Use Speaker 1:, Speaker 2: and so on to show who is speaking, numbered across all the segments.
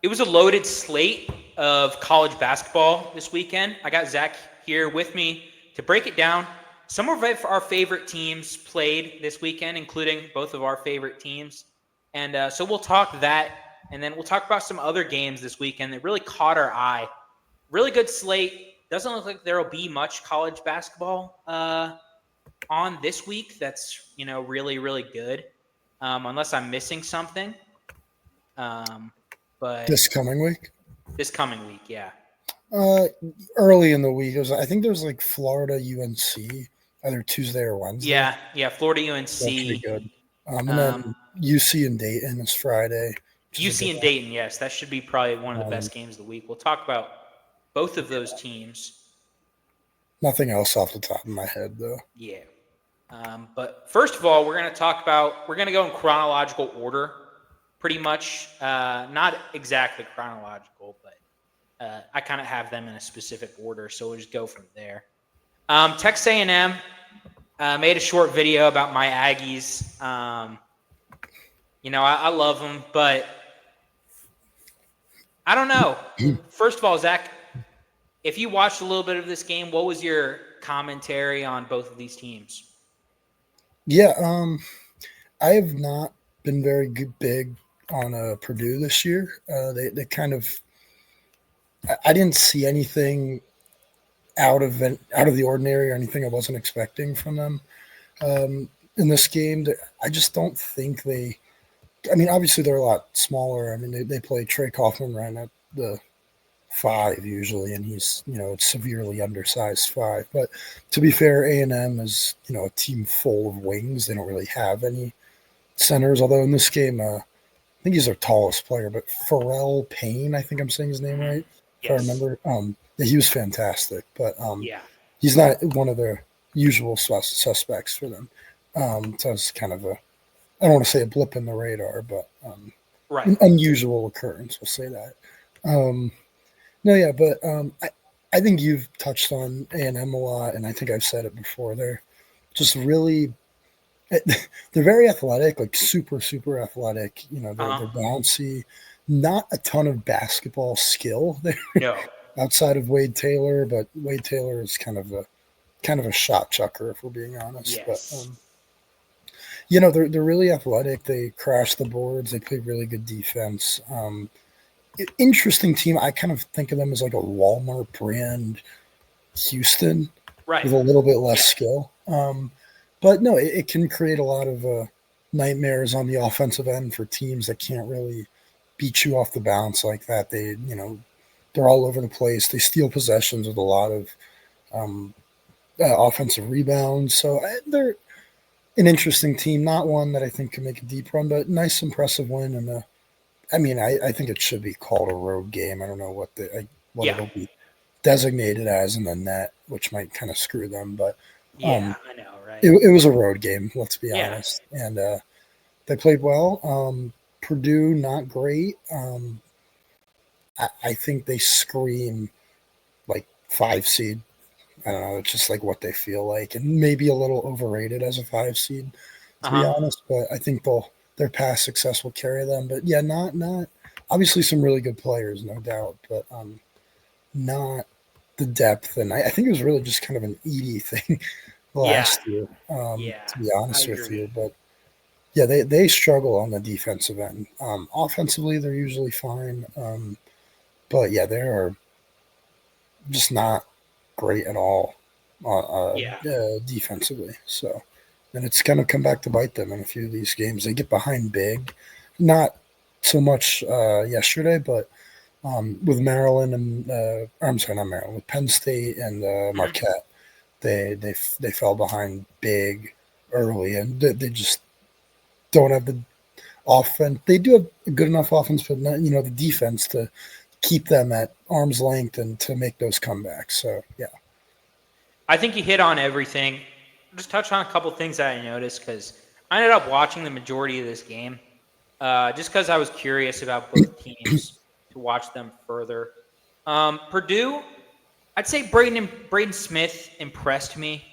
Speaker 1: It was a loaded slate of college basketball this weekend. I got Zach here with me to break it down. Some of our favorite teams played this weekend, including both of our favorite teams. And so we'll talk that, and then we'll talk about some other games this weekend that really caught our eye. Really good slate. Doesn't look like there will be much college basketball on this week. That's, really, really good, unless I'm missing something. But
Speaker 2: This coming week?
Speaker 1: This coming week, yeah.
Speaker 2: Early in the week, I think there's like Florida UNC either Tuesday or Wednesday.
Speaker 1: Yeah, Florida UNC.
Speaker 2: That's pretty good. And then UC and Dayton is Friday.
Speaker 1: UC and Dayton, yes, that should be probably one of the best games of the week. We'll talk about both of those teams.
Speaker 2: Nothing else off the top of my head, though.
Speaker 1: Yeah. But first of all, we're going to go in chronological order, pretty much. Not exactly chronological, but I kind of have them in a specific order, so we'll just go from there. Texas A&M made a short video about my Aggies. I love them, but I don't know. First of all, Zach, if you watched a little bit of this game, what was your commentary on both of these teams?
Speaker 2: Yeah, I have not been very big on Purdue this year. They kind of – I didn't see anything out of the ordinary or anything I wasn't expecting from them in this game. I just don't think they – I mean, obviously they're a lot smaller. I mean, they play Trey Kaufman right at the 5 usually, and he's, it's severely undersized 5. But to be fair, A&M is, a team full of wings. They don't really have any centers, although in this game, I think he's their tallest player, but Pharrell Payne, I think I'm saying his name right, if I remember. Yeah, he was fantastic, but he's not one of the usual suspects for them. So it's kind of I don't want to say a blip in the radar, but an unusual occurrence, we'll say that. I think you've touched on A&M a lot, and I think I've said it before. They're just really – they're very athletic, like super, super athletic. They're bouncy. Not a ton of basketball skill there outside of Wade Taylor, but Wade Taylor is kind of a shot chucker, if we're being honest.
Speaker 1: Yes.
Speaker 2: But they're really athletic. They crash the boards. They play really good defense. Interesting team. I kind of think of them as like a Walmart brand Houston with a little bit less skill. But no, it can create a lot of nightmares on the offensive end for teams that can't really beat you off the bounce like that. They're all over the place. They steal possessions with a lot of offensive rebounds. So they're an interesting team. Not one that I think can make a deep run, but nice, impressive win. And I think it should be called a road game. I don't know what it'll be designated as in the net, which might kind of screw them. But
Speaker 1: I know, right?
Speaker 2: It was a road game, let's be honest. And they played well. Purdue, not great. I think they scream like 5 seed. I don't know. It's just like what they feel like, and maybe a little overrated as a 5 seed, to be honest. But I think their past success will carry them. But yeah, not obviously some really good players, no doubt, but not the depth. And I think it was really just kind of an Edie thing last year, to be honest with you. But yeah, they struggle on the defensive end. Offensively, they're usually fine. But yeah, they are just not great at all defensively. So, and it's going to come back to bite them in a few of these games. They get behind big, not so much yesterday, but with Maryland and I'm sorry, not Maryland, with Penn State and Marquette, they fell behind big early, and they just don't have the offense. They do have a good enough offense, but not, the defense to keep them at arm's length and to make those comebacks. So, yeah.
Speaker 1: I think you hit on everything. Just touch on a couple things that I noticed, because I ended up watching the majority of this game just because I was curious about both teams to watch them further. Purdue, I'd say Braden Smith impressed me.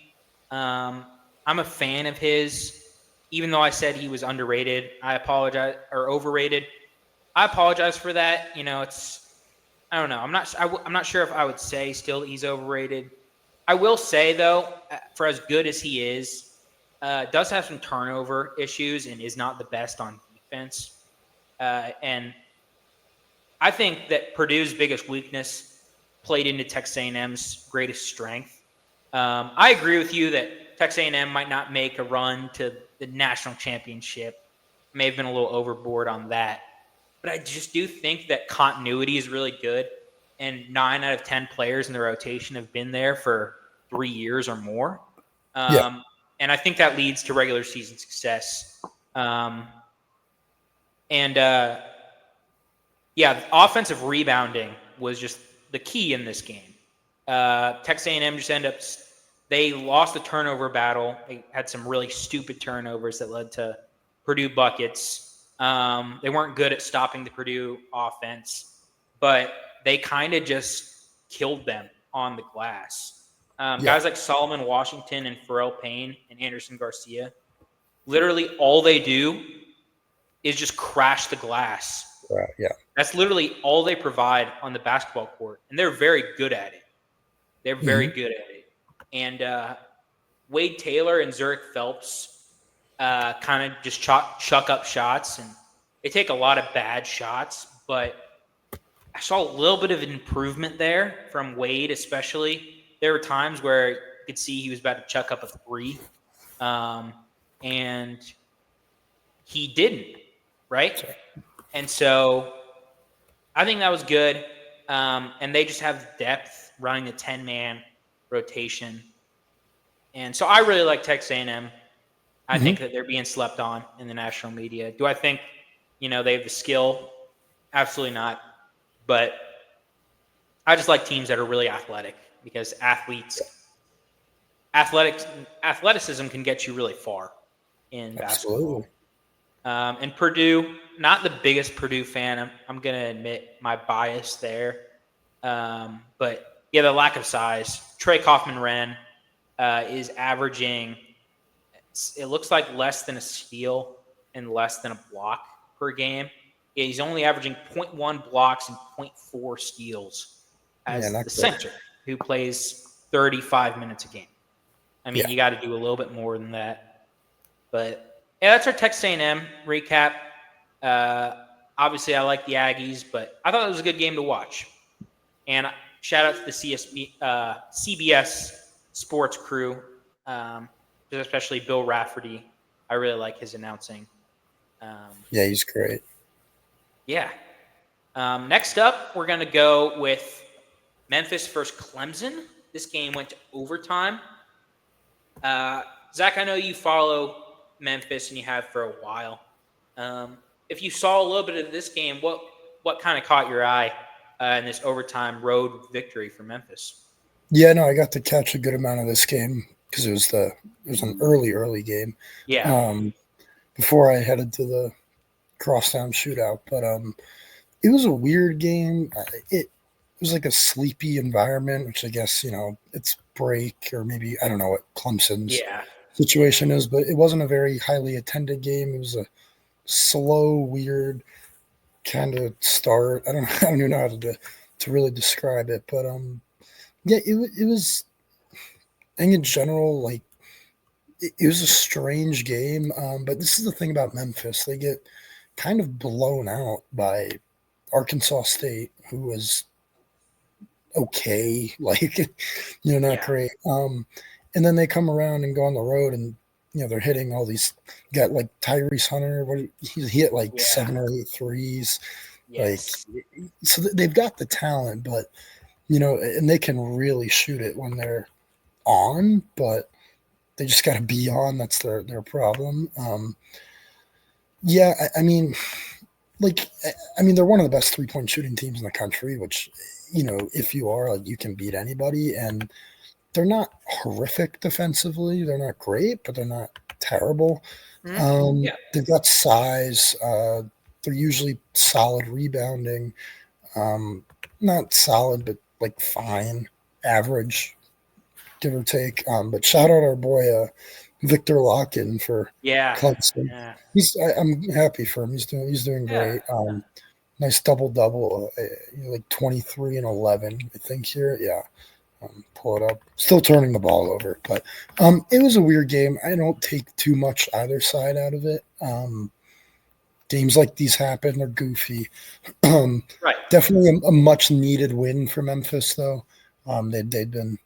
Speaker 1: I'm a fan of his, even though I said he was underrated. I apologize, or overrated. I apologize for that. I don't know. I'm not sure if I would say still he's overrated. I will say though, for as good as he is, does have some turnover issues and is not the best on defense. And I think that Purdue's biggest weakness played into Texas A&M's greatest strength. I agree with you that Texas A&M might not make a run to the national championship. May have been a little overboard on that. But I just do think that continuity is really good. And 9 out of 10 players in the rotation have been there for 3 years or more.
Speaker 2: Yeah.
Speaker 1: And I think that leads to regular season success. Offensive rebounding was just the key in this game. Texas A&M just they lost the turnover battle. They had some really stupid turnovers that led to Purdue buckets. They weren't good at stopping the Purdue offense, but they kind of just killed them on the glass. Guys like Solomon Washington and Pharrell Payne and Anderson Garcia, literally all they do is just crash the glass.
Speaker 2: Yeah.
Speaker 1: That's literally all they provide on the basketball court, and they're very good at it. They're very good at it. And Wade Taylor and Zurich Phelps kind of just chuck up shots, and they take a lot of bad shots, but I saw a little bit of an improvement there from Wade, especially. There were times where you could see he was about to chuck up a 3, and he didn't, right? And so I think that was good, and they just have depth running the 10-man rotation. And so I really like Texas A&M. I think that they're being slept on in the national media. Do I think, they have the skill? Absolutely not. But I just like teams that are really athletic because athleticism can get you really far in basketball. And Purdue, not the biggest Purdue fan. I'm going to admit my bias there. But, yeah, the lack of size. Trey Kaufman-Wren is averaging, it looks like less than a steal and less than a block per game. Yeah, he's only averaging 0.1 blocks and 0.4 steals as the center who plays 35 minutes a game. I mean, you got to do a little bit more than that. But, yeah, that's our Texas A&M recap. Obviously, I like the Aggies, but I thought it was a good game to watch. And shout out to the CBS sports crew, especially Bill Rafferty. I really like his announcing.
Speaker 2: He's great.
Speaker 1: Yeah. Next up, we're going to go with Memphis versus Clemson. This game went to overtime. Zach, I know you follow Memphis and you have for a while. If you saw a little bit of this game, what kind of caught your eye in this overtime road victory for Memphis?
Speaker 2: Yeah, no, I got to catch a good amount of this game because it was an early game.
Speaker 1: Yeah.
Speaker 2: Before I headed to the crosstown shootout, but it was a weird game. It was like a sleepy environment, which I guess it's break or maybe I don't know what Clemson's situation is, but it wasn't a very highly attended game. It was a slow, weird kind of start. I don't even know how to really describe it, but it was. I think in general, like it was a strange game. But this is the thing about Memphis; they get kind of blown out by Arkansas State, who was okay, not great. And then they come around and go on the road, and they're hitting all these. Got like Tyrese Hunter, he hit like 7 or 8 threes. Yes. So they've got the talent, but and they can really shoot it when they're on, but they just got to be on. That's their problem. I mean, they're one of the best 3-point shooting teams in the country, which, if you are, you can beat anybody. And they're not horrific defensively. They're not great, but they're not terrible. They've got size. They're usually solid rebounding. Not solid, but fine, average, give or take. But shout out our boy Victor Locken for Clemson.
Speaker 1: Yeah.
Speaker 2: I'm happy for him. He's doing great. nice double-double, like 23 and 11, I think here. Yeah. Pull it up. Still turning the ball over, but it was a weird game. I don't take too much either side out of it. Games like these happen. They're goofy.
Speaker 1: Right.
Speaker 2: Definitely a much needed win for Memphis, though. They'd been,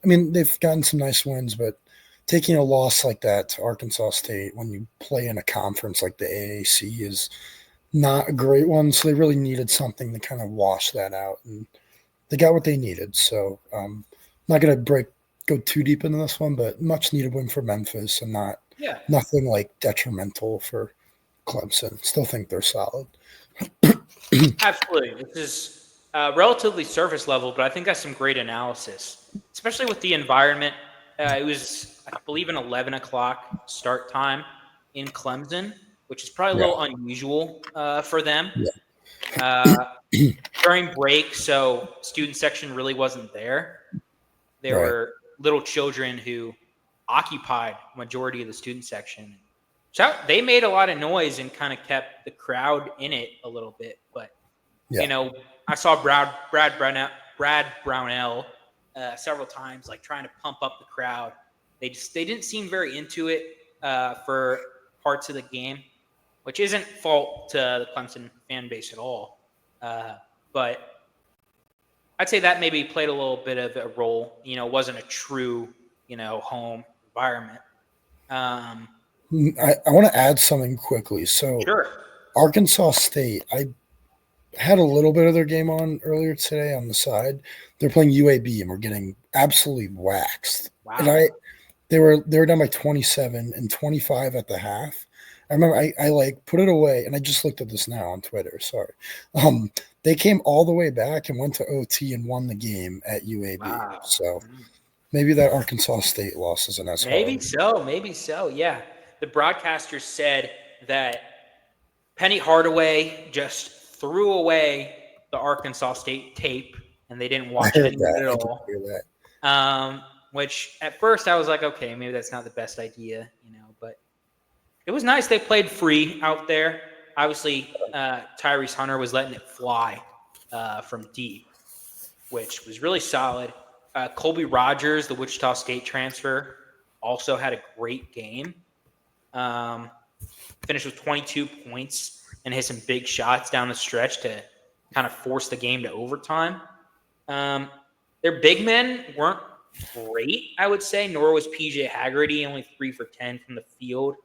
Speaker 2: I mean, they've gotten some nice wins, but taking a loss like that to Arkansas State when you play in a conference like the AAC is not a great one. So they really needed something to kind of wash that out, and they got what they needed. So not going to go too deep into this one, but much needed win for Memphis, and nothing like detrimental for Clemson. Still think they're solid.
Speaker 1: Absolutely. This is relatively surface level, but I think that's some great analysis, especially with the environment. It was, I believe, an 11 o'clock start time in Clemson, which is probably a little unusual for them. During break, so student section really wasn't there. There were little children who occupied majority of the student section. So they made a lot of noise and kind of kept the crowd in it a little bit. But I saw Brad Brownell several times, like trying to pump up the crowd. They didn't seem very into it for parts of the game, which isn't fault to the Clemson fan base at all. But I'd say that maybe played a little bit of a role. Wasn't a true home environment.
Speaker 2: I want to add something quickly. So
Speaker 1: Sure.
Speaker 2: Arkansas State, I had a little bit of their game on earlier today on the side. They're playing UAB and we're getting absolutely waxed.
Speaker 1: Wow.
Speaker 2: And they were down by 27 and 25 at the half. I remember I like put it away, and I just looked at this now on Twitter. Sorry. They came all the way back and went to OT and won the game at UAB.
Speaker 1: Wow.
Speaker 2: So maybe that Arkansas State loss isn't as hard.
Speaker 1: Maybe so. Yeah. The broadcaster said that Penny Hardaway just threw away the Arkansas State tape, and they didn't watch any of it at all. Which at first I was like, okay, maybe that's not the best idea, but it was nice. They played free out there. Obviously, Tyrese Hunter was letting it fly from deep, which was really solid. Colby Rogers, the Wichita State transfer, also had a great game. Finished with 22 points and hit some big shots down the stretch to kind of force the game to overtime. Their big men weren't great, I would say, nor was PJ Haggerty, only 3 for 10 from the field.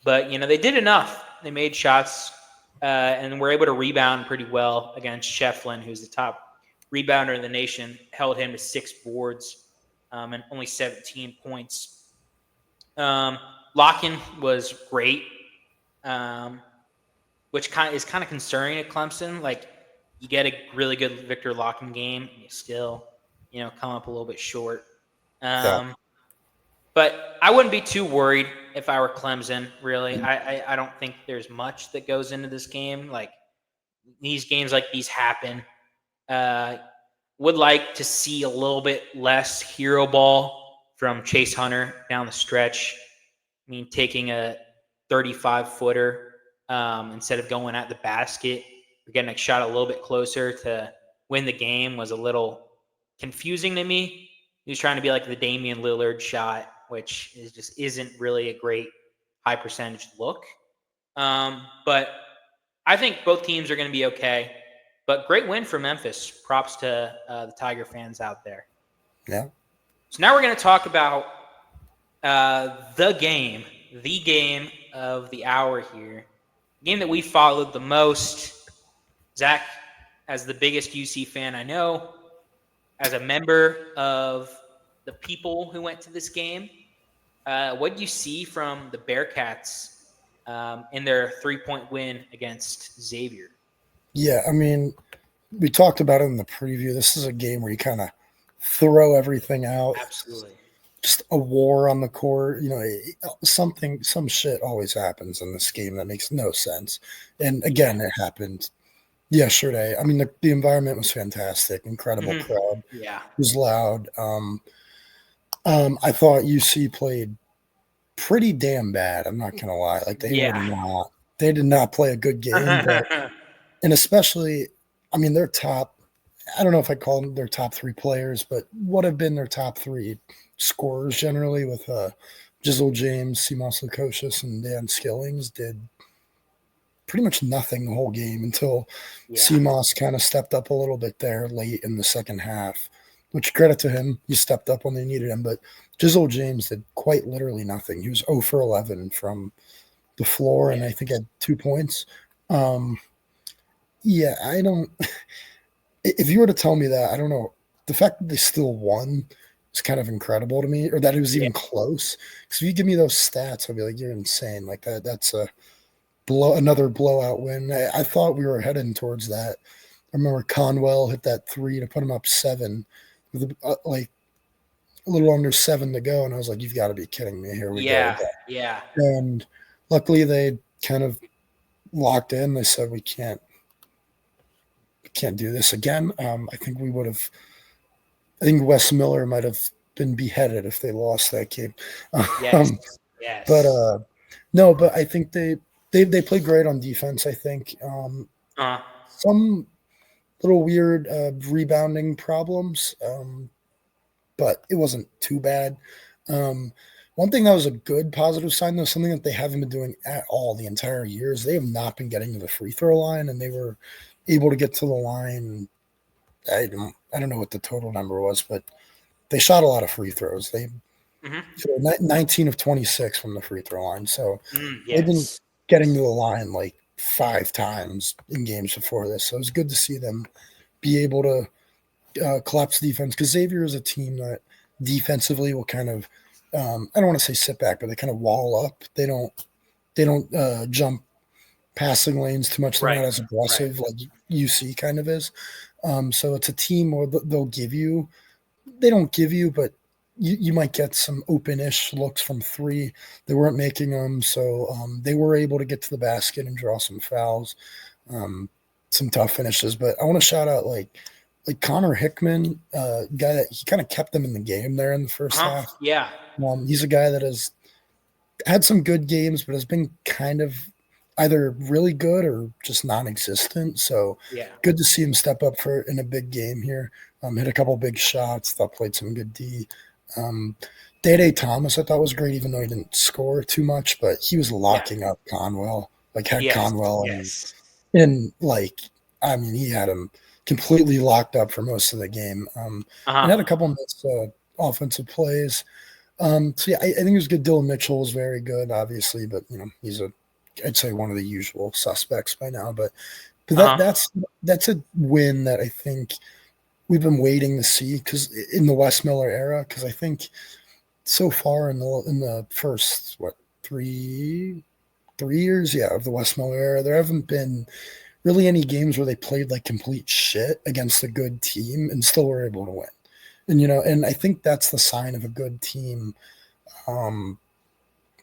Speaker 1: But, they did enough. They made shots and were able to rebound pretty well against Shefflin, who's the top rebounder in the nation, held him to 6 boards and only 17 points. Locken was great, which is kind of concerning at Clemson. Like, you get a really good Victor Locken game, and you still, come up a little bit short. But I wouldn't be too worried if I were Clemson, really. I don't think there's much that goes into this game. Like, these games like these happen. Would like to see a little bit less hero ball from Chase Hunter down the stretch. I mean, taking a 35-footer instead of going at the basket or getting a shot a little bit closer to win the game was a little confusing to me. He was trying to be like the Damian Lillard shot, which just isn't really a great high percentage look. But I think both teams are going to be okay. But great win for Memphis. Props to the Tiger fans out there.
Speaker 2: Yeah.
Speaker 1: So now we're going to talk about the game of the hour here. The game that we followed the most. Zach, as the biggest UC fan I know, as a member of the people who went to this game, what do you see from the Bearcats in their 3-point win against Xavier?
Speaker 2: Yeah, I mean, we talked about it in the preview. This is a game where you kind of throw everything out.
Speaker 1: Absolutely.
Speaker 2: Just a war on the court. Some shit always happens in this game that makes no sense. And again, it happened yesterday. I mean, the environment was fantastic. Incredible crowd.
Speaker 1: Yeah.
Speaker 2: It was loud. I thought UC played pretty damn bad. I'm not gonna lie. Like they did not play a good game. But And especially, I mean, their top, I don't know if I call them their top three players, but what have been their top three scorers generally with Jizzle James, Seamus Lukosius, and Dan Skillings did pretty much nothing the whole game until
Speaker 1: Yeah.
Speaker 2: Seamus kind of stepped up a little bit there late in the second half, which credit to him. He stepped up when they needed him. But Jizzle James did quite literally nothing. He was 0 for 11 from the floor, and
Speaker 1: Yeah.
Speaker 2: I think had 2 points. Um, yeah, I don't. If you were to tell me that, I don't know. The fact that they still won is kind of incredible to me, or that it was
Speaker 1: Yeah.
Speaker 2: even close. Because if you give me those stats, I'll be like, you're insane. Like that's a another blowout win. I thought we were heading towards that. I remember Conwell hit that three to put him up 7, with like a little under 7 to go, and I was like, "You've got to be kidding me! Here we go
Speaker 1: Yeah.
Speaker 2: again."
Speaker 1: Yeah.
Speaker 2: And luckily, they kind of locked in. They said, "We can't do this again." I think we would have. I think Wes Miller might have been beheaded if they lost that game.
Speaker 1: Yes.
Speaker 2: Um, but
Speaker 1: Yes.
Speaker 2: no, but I think they played great on defense. I think
Speaker 1: Uh,
Speaker 2: some little weird rebounding problems, but it wasn't too bad. Um, one thing that was a good positive sign, though, something that they haven't been doing at all the entire year, is they have not been getting to the free throw line, and they were able to get to the line. I don't know what the total number was, but they shot a lot of free throws. They
Speaker 1: mhm.
Speaker 2: 19 of 26 from the free throw line, so they've been
Speaker 1: Yes.
Speaker 2: getting to the line like 5 times in games before this. So it was good to see them be able to collapse defense, because Xavier is a team that defensively will kind of I don't want to say sit back, but they kind of wall up. They don't jump passing lanes too much. They're
Speaker 1: Right.
Speaker 2: not as
Speaker 1: Right.
Speaker 2: aggressive like UC kind of is. So it's a team where they'll give you. They don't give you, but you might get some open-ish looks from three. They weren't making them, so they were able to get to the basket and draw some fouls, um, some tough finishes. But I want to shout out like Connor Hickman, guy that he kind of kept them in the game there in the first half.
Speaker 1: Yeah.
Speaker 2: He's a guy that has had some good games, but has been kind of either really good or just non-existent. So
Speaker 1: Yeah.
Speaker 2: good to see him step up for in a big game here. Hit a couple big shots. Thought played some good D. Um, Day Thomas I thought was great, even though he didn't score too much, but he was
Speaker 1: Yeah.
Speaker 2: locking up Conwell. Like had
Speaker 1: Yes.
Speaker 2: Conwell
Speaker 1: Yes.
Speaker 2: and like I mean he had him completely locked up for most of the game. And
Speaker 1: Uh-huh.
Speaker 2: had a couple missed offensive plays. So yeah, I think it was good. Dylan Mitchell was very good, obviously, but he's I'd say one of the usual suspects by now. But
Speaker 1: Uh-huh.
Speaker 2: that's a win that I think we've been waiting to see, because in the Wes Miller era, because I think so far in the first three years, yeah, of the Wes Miller era, there haven't been really any games where they played like complete shit against a good team and still were able to win. And I think that's the sign of a good team, um,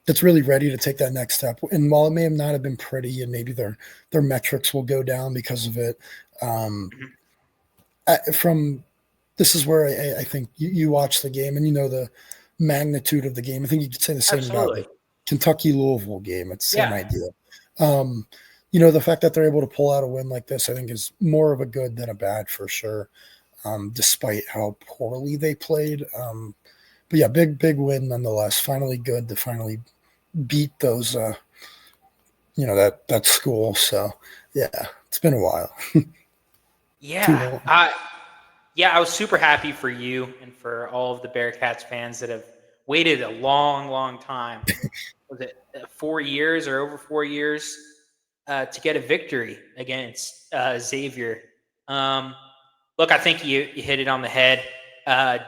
Speaker 2: that's really ready to take that next step. And while it may have not have been pretty, and maybe their metrics will go down because of it, um,
Speaker 1: Mhm.
Speaker 2: from this is where I think you watch the game and you know the magnitude of the game. I think you could say the same about
Speaker 1: Absolutely.
Speaker 2: like Kentucky Louisville game. It's the same
Speaker 1: Yeah.
Speaker 2: idea. Um, the fact that they're able to pull out a win like this, I think, is more of a good than a bad for sure. Despite how poorly they played. But yeah, big win nonetheless. Finally good to finally beat those that school. So yeah, it's been a while. Too
Speaker 1: Yeah.
Speaker 2: long.
Speaker 1: I was super happy for you and for all of the Bearcats fans that have waited a long, long time. Was it 4 years or over 4 years to get a victory against Xavier? Um, Look, I think you hit it on the head.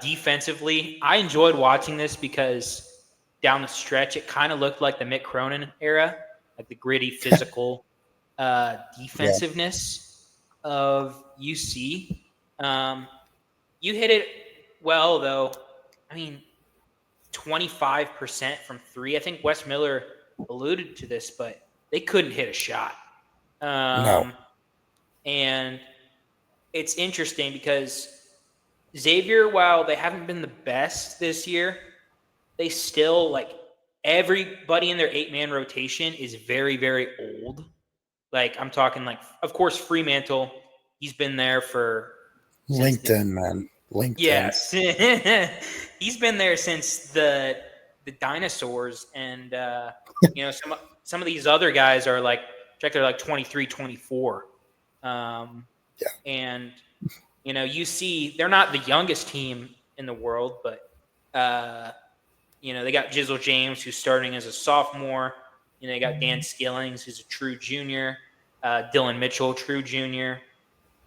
Speaker 1: Defensively, I enjoyed watching this because down the stretch, it kind of looked like the Mick Cronin era, like the gritty, physical
Speaker 2: Yeah.
Speaker 1: defensiveness of UC. Um, you hit it well, though. I mean, 25% from three. I think Wes Miller alluded to this, but they couldn't hit a shot.
Speaker 2: No.
Speaker 1: Um, and it's interesting because Xavier, while they haven't been the best this year, they still, like, everybody in their 8-man rotation is very, very old. Like I'm talking like, of course, Fremantle. He's been there since
Speaker 2: LinkedIn, man. LinkedIn.
Speaker 1: Yes, he's been there since the dinosaurs, and some of these other guys are like, check, they're like 23, 24.
Speaker 2: Yeah.
Speaker 1: And you see they're not the youngest team in the world, but they got Jizzle James, who's starting as a sophomore. They got Dan Skillings, who's a true junior. Dylan Mitchell, true junior.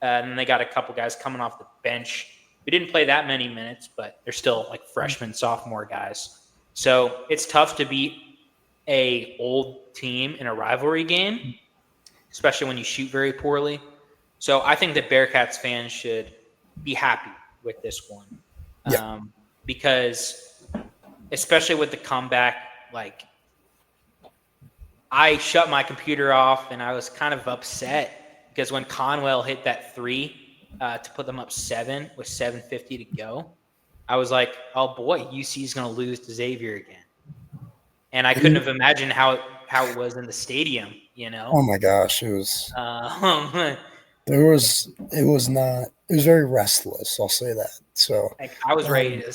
Speaker 1: And then they got a couple guys coming off the bench. We didn't play that many minutes, but they're still like freshman, sophomore guys. So it's tough to beat a old team in a rivalry game, especially when you shoot very poorly. So I think that Bearcats fans should be happy with this one. Because especially with the comeback, like I shut my computer off and I was kind of upset because when Conwell hit that 3 to put them up 7 with 7:50 to go, I was like, oh boy, UC is going to lose to Xavier again. And I couldn't have imagined how it was in the stadium,
Speaker 2: Oh my gosh, it was. It was very restless. I'll say that. So
Speaker 1: like, I was ready to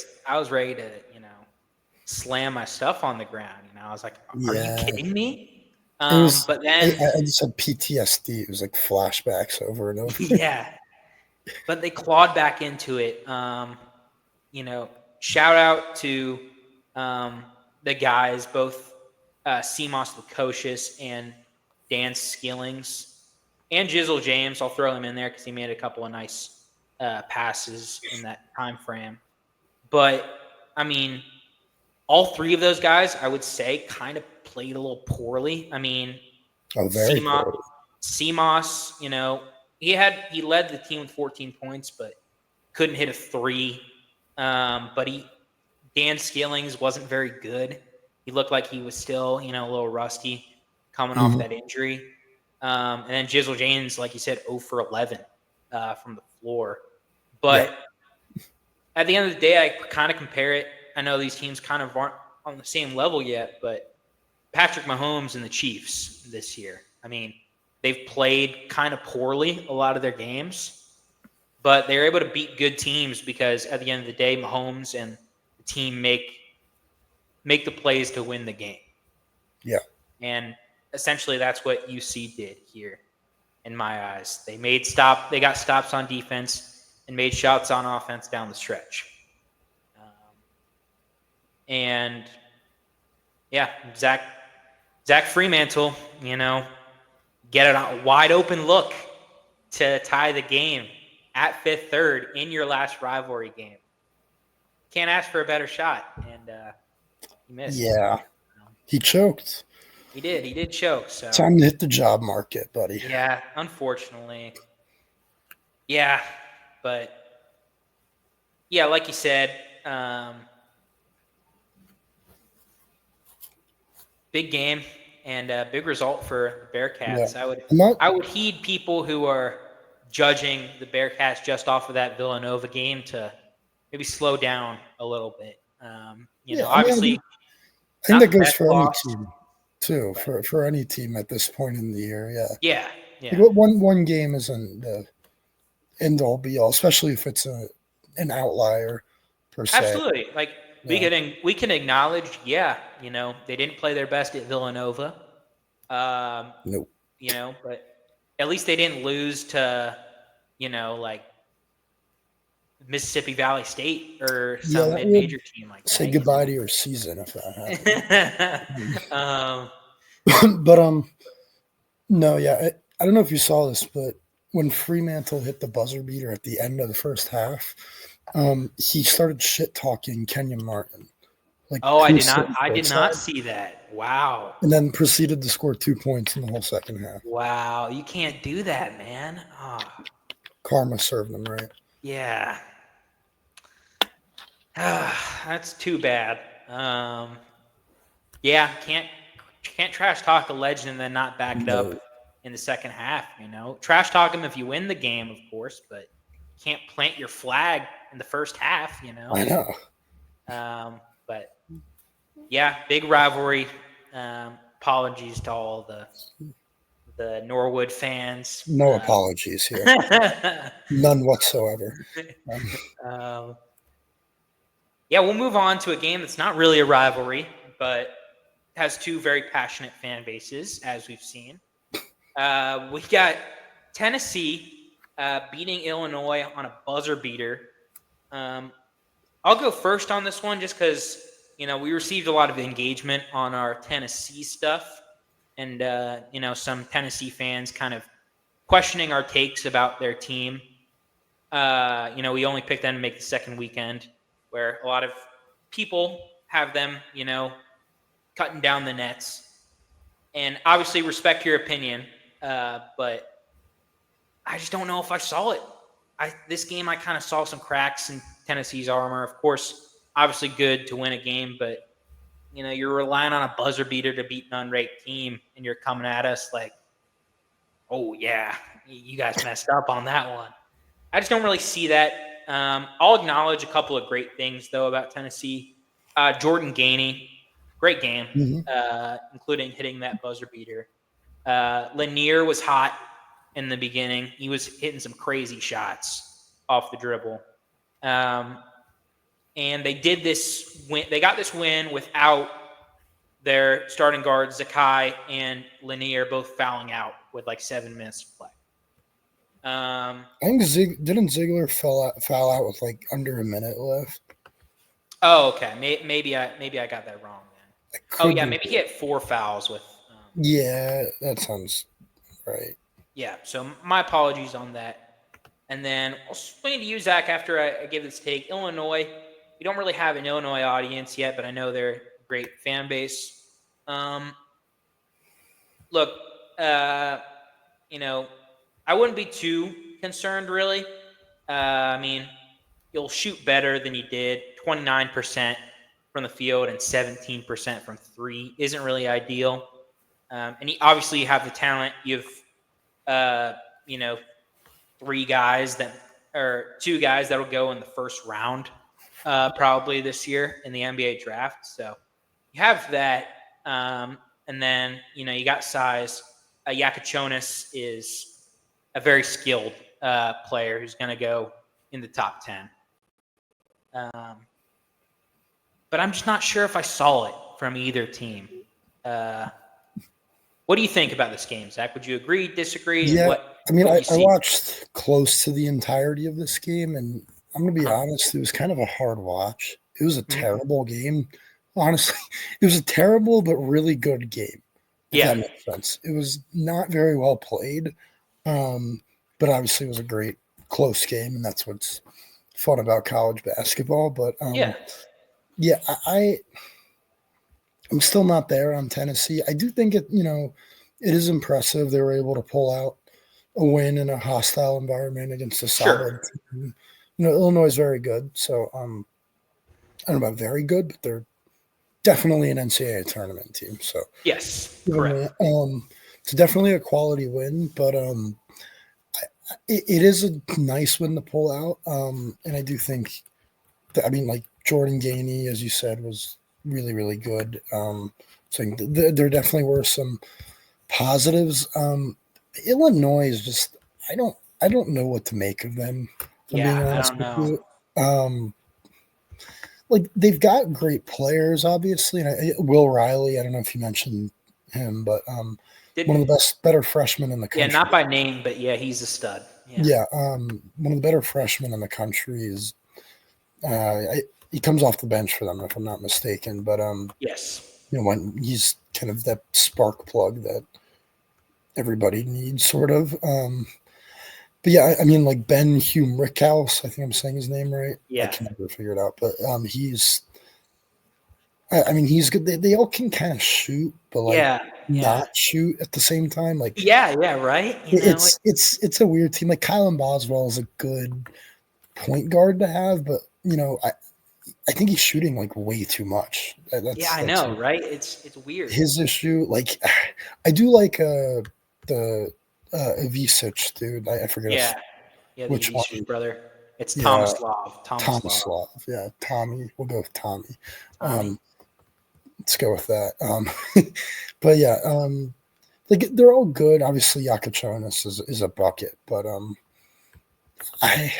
Speaker 1: slam my stuff on the ground. I was like, are you kidding me? But then
Speaker 2: I just had PTSD. It was like flashbacks over and over.
Speaker 1: Yeah. But they clawed back into it. Shout out to the guys, both Seamoss Lukosius and Dan Skillings and Jizzle James. I'll throw him in there because he made a couple of nice passes in that time frame. But, I mean, all 3 of those guys, I would say, kind of played a little poorly. I mean,
Speaker 2: very poorly.
Speaker 1: Seamoss, he led the team with 14 points, but couldn't hit a 3. But Dan Skillings wasn't very good. He looked like he was still, a little rusty coming off that injury. And then Jizzle James, like you said, 0 for 11 from the floor. But at the end of the day, I kind of compare it. I know these teams kind of aren't on the same level yet, but Patrick Mahomes and the Chiefs this year, I mean, they've played kind of poorly a lot of their games, but they're able to beat good teams because at the end of the day, Mahomes and the team make the plays to win the game.
Speaker 2: Yeah.
Speaker 1: And essentially that's what UC did here in my eyes. They got stops on defense and made shots on offense down the stretch. And yeah, Zach Fremantle, get a wide open look to tie the game at 5th third in your last rivalry game. Can't ask for a better shot, and he missed.
Speaker 2: Yeah, he choked.
Speaker 1: He did choke. So
Speaker 2: time to hit the job market, buddy.
Speaker 1: Yeah, unfortunately. Yeah, but yeah, like you said, big game and a big result for the Bearcats. Yeah. I would heed people who are judging the Bearcats just off of that Villanova game to maybe slow down a little bit. Obviously,
Speaker 2: I think that goes for any team too. For any team at this point in the year,
Speaker 1: yeah.
Speaker 2: One game isn't the end all be all, especially if it's an outlier per se.
Speaker 1: Absolutely, like. Yeah. We can acknowledge, they didn't play their best at Villanova.
Speaker 2: Nope.
Speaker 1: But at least they didn't lose to, like Mississippi Valley State or some mid-major team like that.
Speaker 2: Say goodbye to your season if that happens. But I don't know if you saw this, but when Fremantle hit the buzzer beater at the end of the first half, he started shit talking Kenyon Martin.
Speaker 1: I did not see that. Wow.
Speaker 2: And then proceeded to score 2 points in the whole second half.
Speaker 1: Wow, you can't do that, man. Oh.
Speaker 2: Karma served them right.
Speaker 1: Yeah. That's too bad. Can't trash talk a legend and then not back it up in the second half, Trash talk him if you win the game, of course, but can't plant your flag in the first half,
Speaker 2: I know.
Speaker 1: But yeah, big rivalry. Apologies to all the the Norwood fans.
Speaker 2: No apologies here. None whatsoever.
Speaker 1: Yeah, we'll move on to a game that's not really a rivalry, but has two very passionate fan bases, as we've seen. We got Tennessee beating Illinois on a buzzer beater. I'll go first on this one just because, we received a lot of engagement on our Tennessee stuff and, some Tennessee fans kind of questioning our takes about their team. We only picked them to make the second weekend where a lot of people have them, cutting down the nets. And obviously respect your opinion, but I just don't know if I saw it. This game, I kind of saw some cracks in Tennessee's armor. Of course, obviously good to win a game, but, you're relying on a buzzer beater to beat an unranked team, and you're coming at us like, oh, yeah, you guys messed up on that one. I just don't really see that. I'll acknowledge a couple of great things, though, about Tennessee. Jordan Gainey, great game, including hitting that buzzer beater. Lanier was hot in the beginning. He was hitting some crazy shots off the dribble. And they did this win. They got this win without their starting guards, Zakai and Lanier, both fouling out with like 7 minutes to play.
Speaker 2: I think didn't Ziegler foul out with like under a minute left?
Speaker 1: Oh, okay. Maybe I got that wrong then. Oh yeah, maybe he had 4 fouls with.
Speaker 2: Yeah, that sounds right.
Speaker 1: Yeah, so my apologies on that. And then I'll swing to you, Zach, after I give this take. Illinois, we don't really have an Illinois audience yet, but I know they're a great fan base. Look, I wouldn't be too concerned, really. You'll shoot better than you did. 29% from the field and 17% from 3 isn't really ideal. And obviously you have the talent. You have, 2 guys that'll go in the first round probably this year in the NBA draft. So you have that. And then, you got size. Yakachonis is a very skilled player who's going to go in the top 10. But I'm just not sure if I saw it from either team. What do you think about this game, Zach? Would you agree, disagree?
Speaker 2: Yeah, I watched close to the entirety of this game, and I'm going to be honest, it was kind of a hard watch. It was a terrible game. Honestly, it was a terrible but really good game. If that makes sense. It was not very well played, but obviously it was a great close game, and that's what's fun about college basketball. But I'm still not there on Tennessee. I do think it is impressive they were able to pull out a win in a hostile environment against a solid team. Illinois is very good, so I don't know about very good, but they're definitely an NCAA tournament team. So
Speaker 1: yes, correct.
Speaker 2: It's definitely a quality win, but it is a nice win to pull out. And I do think that, Jordan Gainey, as you said, was really, really good. So there definitely were some positives. Illinois is just I don't know what to make of them.
Speaker 1: Being honest with you.
Speaker 2: They've got great players, obviously. Will Riley, I don't know if you mentioned him, but one of the better freshmen in the country.
Speaker 1: Yeah, not by name, but yeah, he's a stud.
Speaker 2: Yeah, one of the better freshmen in the country is. He comes off the bench for them, if I'm not mistaken. But
Speaker 1: yes,
Speaker 2: when he's kind of that spark plug that everybody needs, sort of. But yeah, Ben Hume Rickhouse, I think I'm saying his name right.
Speaker 1: Yeah,
Speaker 2: I can never figure it out, but he's good. They all can kind of shoot, but not shoot at the same time.
Speaker 1: Right.
Speaker 2: It's a weird team. Kylan Boswell is a good point guard to have, but I think he's shooting way too much.
Speaker 1: I know, right? It's weird.
Speaker 2: His issue, I do like the Ivisic dude. I forget.
Speaker 1: Which one? Brother. It's Tomislav.
Speaker 2: Tomislav. Yeah, Tommy. We'll go with Tommy. Let's go with that. But yeah, like they're all good. Obviously, Yakachonis is a bucket, but I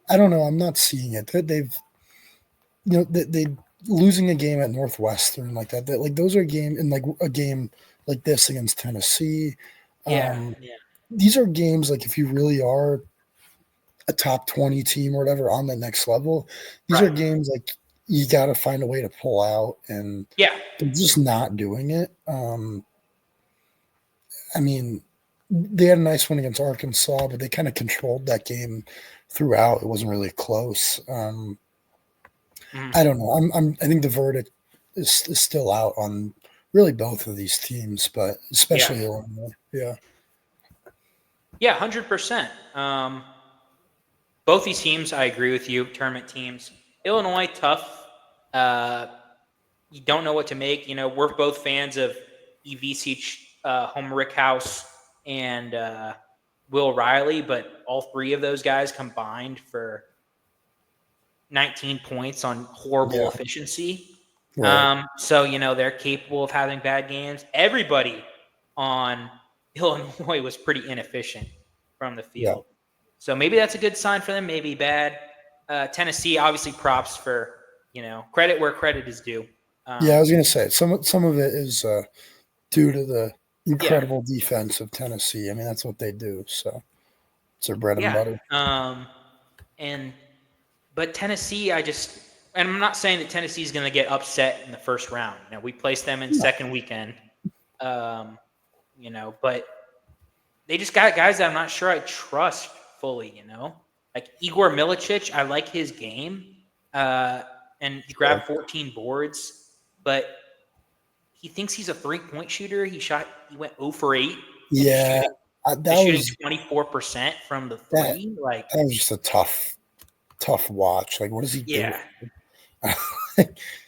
Speaker 2: I don't know. I'm not seeing it. They've they losing a game at Northwestern like that. Like those are game in like a game like this against Tennessee.
Speaker 1: Yeah,
Speaker 2: Um,
Speaker 1: yeah,
Speaker 2: these are games like if you really are a top 20 team or whatever on the next level, these are
Speaker 1: right.
Speaker 2: games like you got to find a way to pull out, and
Speaker 1: Yeah,
Speaker 2: they're just not doing it. I mean, they had a nice one against Arkansas, but they kind of controlled that game throughout. It wasn't really close.
Speaker 1: mhm.
Speaker 2: I don't know. I think the verdict is still out on really both of these teams, but
Speaker 1: Yeah,
Speaker 2: especially Illinois. Yeah.
Speaker 1: yeah, 100%. Both these teams, I agree with you. Tournament teams, Illinois, tough. Uh, you don't know what to make. We're both fans of EVC, Home Rickhouse, and Will Riley, but all three of those guys combined for 19 points on horrible
Speaker 2: Yeah.
Speaker 1: efficiency.
Speaker 2: Right.
Speaker 1: So they're capable of having bad games. Everybody on Illinois was pretty inefficient from the
Speaker 2: Yeah.
Speaker 1: field. So maybe that's a good sign for them, maybe bad. Tennessee, obviously props for, credit where credit is due.
Speaker 2: Yeah. I was gonna say some of it is due to the
Speaker 1: Yeah,
Speaker 2: incredible defense of Tennessee. I mean, that's what they do. So it's their bread and
Speaker 1: yeah.
Speaker 2: butter.
Speaker 1: And but Tennessee, and I'm not saying that Tennessee is going to get upset in the first round. We placed them in
Speaker 2: No.
Speaker 1: second weekend. Um, but they just got guys that I'm not sure I trust fully. Like Igor Milicic, I like his game, and he
Speaker 2: Sure.
Speaker 1: grabbed 14 boards, but he thinks he's a 3-point shooter. He went 0 for 8, and
Speaker 2: Yeah.
Speaker 1: is
Speaker 2: That
Speaker 1: shooting
Speaker 2: was
Speaker 1: 24% from the
Speaker 2: that.
Speaker 1: three. Like,
Speaker 2: That was just a tough watch. Like, what is he doing?
Speaker 1: yeah,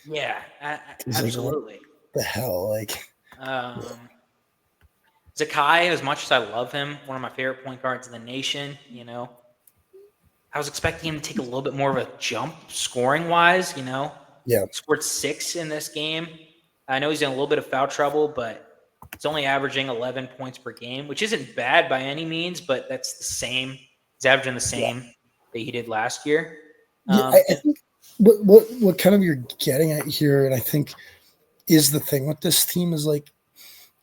Speaker 1: yeah,
Speaker 2: He's like, what
Speaker 1: absolutely.
Speaker 2: the hell? Like,
Speaker 1: Um, Zakai, as much as I love him, one of my favorite point guards in the nation, I was expecting him to take a little bit more of a jump scoring wise,
Speaker 2: yeah,
Speaker 1: scored 6 in this game. I know he's in a little bit of foul trouble, but he's only averaging 11 points per game, which isn't bad by any means, but that's the same. He's averaging the
Speaker 2: yeah.
Speaker 1: same that he did last year.
Speaker 2: Yeah, I think what kind of you're getting at here, and I think is the thing with this team is like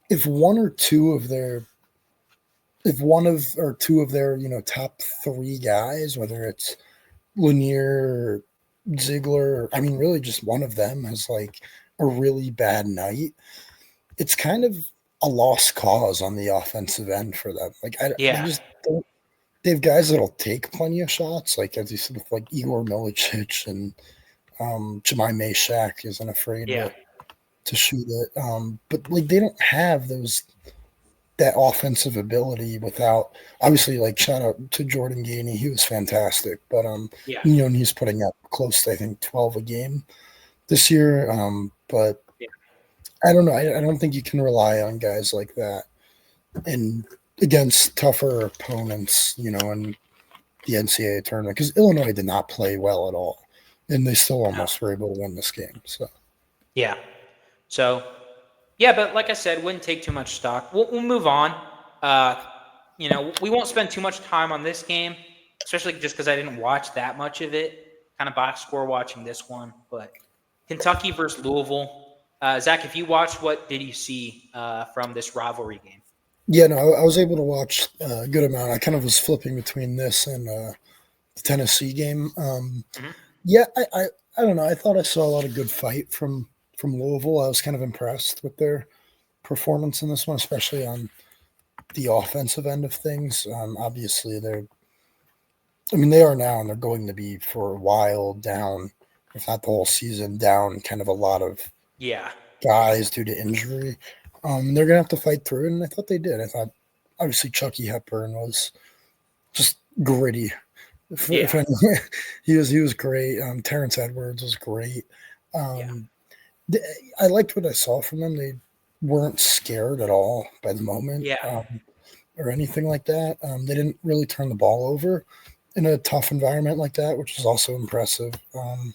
Speaker 2: if one or two of their if one of or two of their top three guys, whether it's Lanier, Ziegler, I mean really just one of them has like a really bad night, it's kind of a lost cause on the offensive end for them. Like they
Speaker 1: Yeah,
Speaker 2: just don't. They have guys that'll take plenty of shots, like as you said, with like Igor Milicic and Jemai Mashak isn't afraid
Speaker 1: yeah,
Speaker 2: to shoot it. But like they don't have that offensive ability without obviously like shout out to Jordan Gainey, he was fantastic. But
Speaker 1: yeah,
Speaker 2: and he's putting up close to I think 12 a game this year. But
Speaker 1: yeah.
Speaker 2: I don't know. I don't think you can rely on guys like that and against tougher opponents, in the NCAA tournament because Illinois did not play well at all, and they still
Speaker 1: No.
Speaker 2: almost were able to win this game. So
Speaker 1: Yeah. So, yeah, but like I said, wouldn't take too much stock. We'll move on. Uh, we won't spend too much time on this game, especially just because I didn't watch that much of it. Kind of box score watching this one, but Kentucky versus Louisville. Zach, if you watched, what did you see from this rivalry game?
Speaker 2: yeah, no, I was able to watch a good amount. I kind of was flipping between this and the Tennessee game.
Speaker 1: Mhm.
Speaker 2: Yeah, I don't know. I thought I saw a lot of good fight from Louisville. I was kind of impressed with their performance in this one, especially on the offensive end of things. Obviously, they are now, and they're going to be for a while down, if not the whole season, down kind of a lot of
Speaker 1: Yeah.
Speaker 2: guys due to injury. They're going to have to fight through it, and I thought they did. I thought, obviously, Chucky Hepburn was just gritty. If
Speaker 1: Yeah.
Speaker 2: anyone, he was great. Terrence Edwards was great.
Speaker 1: Yeah.
Speaker 2: Um, I liked what I saw from them. They weren't scared at all by the moment
Speaker 1: Yeah.
Speaker 2: or anything like that. They didn't really turn the ball over in a tough environment like that, which is also impressive. But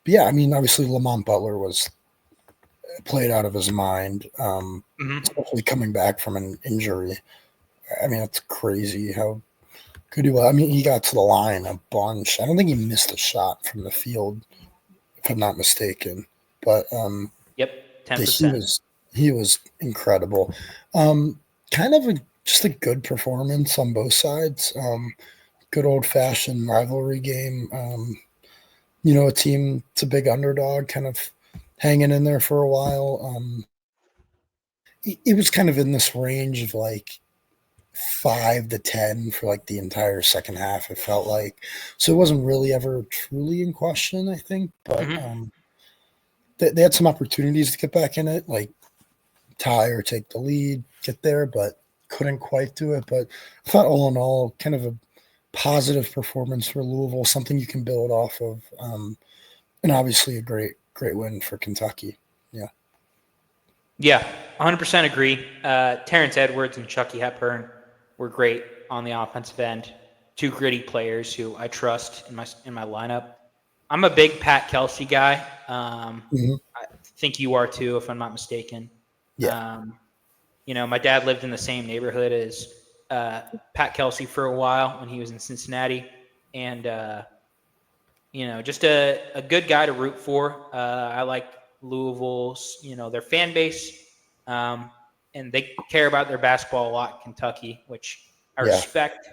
Speaker 2: yeah, obviously Lamont Butler was played out of his mind,
Speaker 1: Hmm.
Speaker 2: especially coming back from an injury. I mean, it's crazy how good he was. I mean, he got to the line a bunch. I don't think he missed a shot from the field, if I'm not mistaken. But
Speaker 1: Yep,
Speaker 2: yeah,
Speaker 1: 10%.
Speaker 2: he was incredible. Um, kind of just a good performance on both sides. Good old fashioned rivalry game. A team, it's a big underdog, kind of hanging in there for a while. It was kind of in this range of like 5 to 10 for like the entire second half. It felt like so it wasn't really ever truly in question. I think, but
Speaker 1: Hmm.
Speaker 2: they had some opportunities to get back in it, like tie or take the lead, get there, but couldn't quite do it. But I thought all in all, kind of a positive performance for Louisville, something you can build off of, and obviously a great win for Kentucky. Yeah,
Speaker 1: Yeah, 100% agree. Terrence Edwards and Chucky Hepburn were great on the offensive end. Two gritty players who I trust in my lineup. I'm a big Pat Kelsey guy.
Speaker 2: hmm
Speaker 1: I think you are too, if I'm not mistaken.
Speaker 2: yeah,
Speaker 1: Um, my dad lived in the same neighborhood as uh, Pat Kelsey for a while when he was in Cincinnati, and just a good guy to root for. I like Louisville's, their fan base, um, and they care about their basketball a lot. Kentucky, which I
Speaker 2: yeah,
Speaker 1: respect,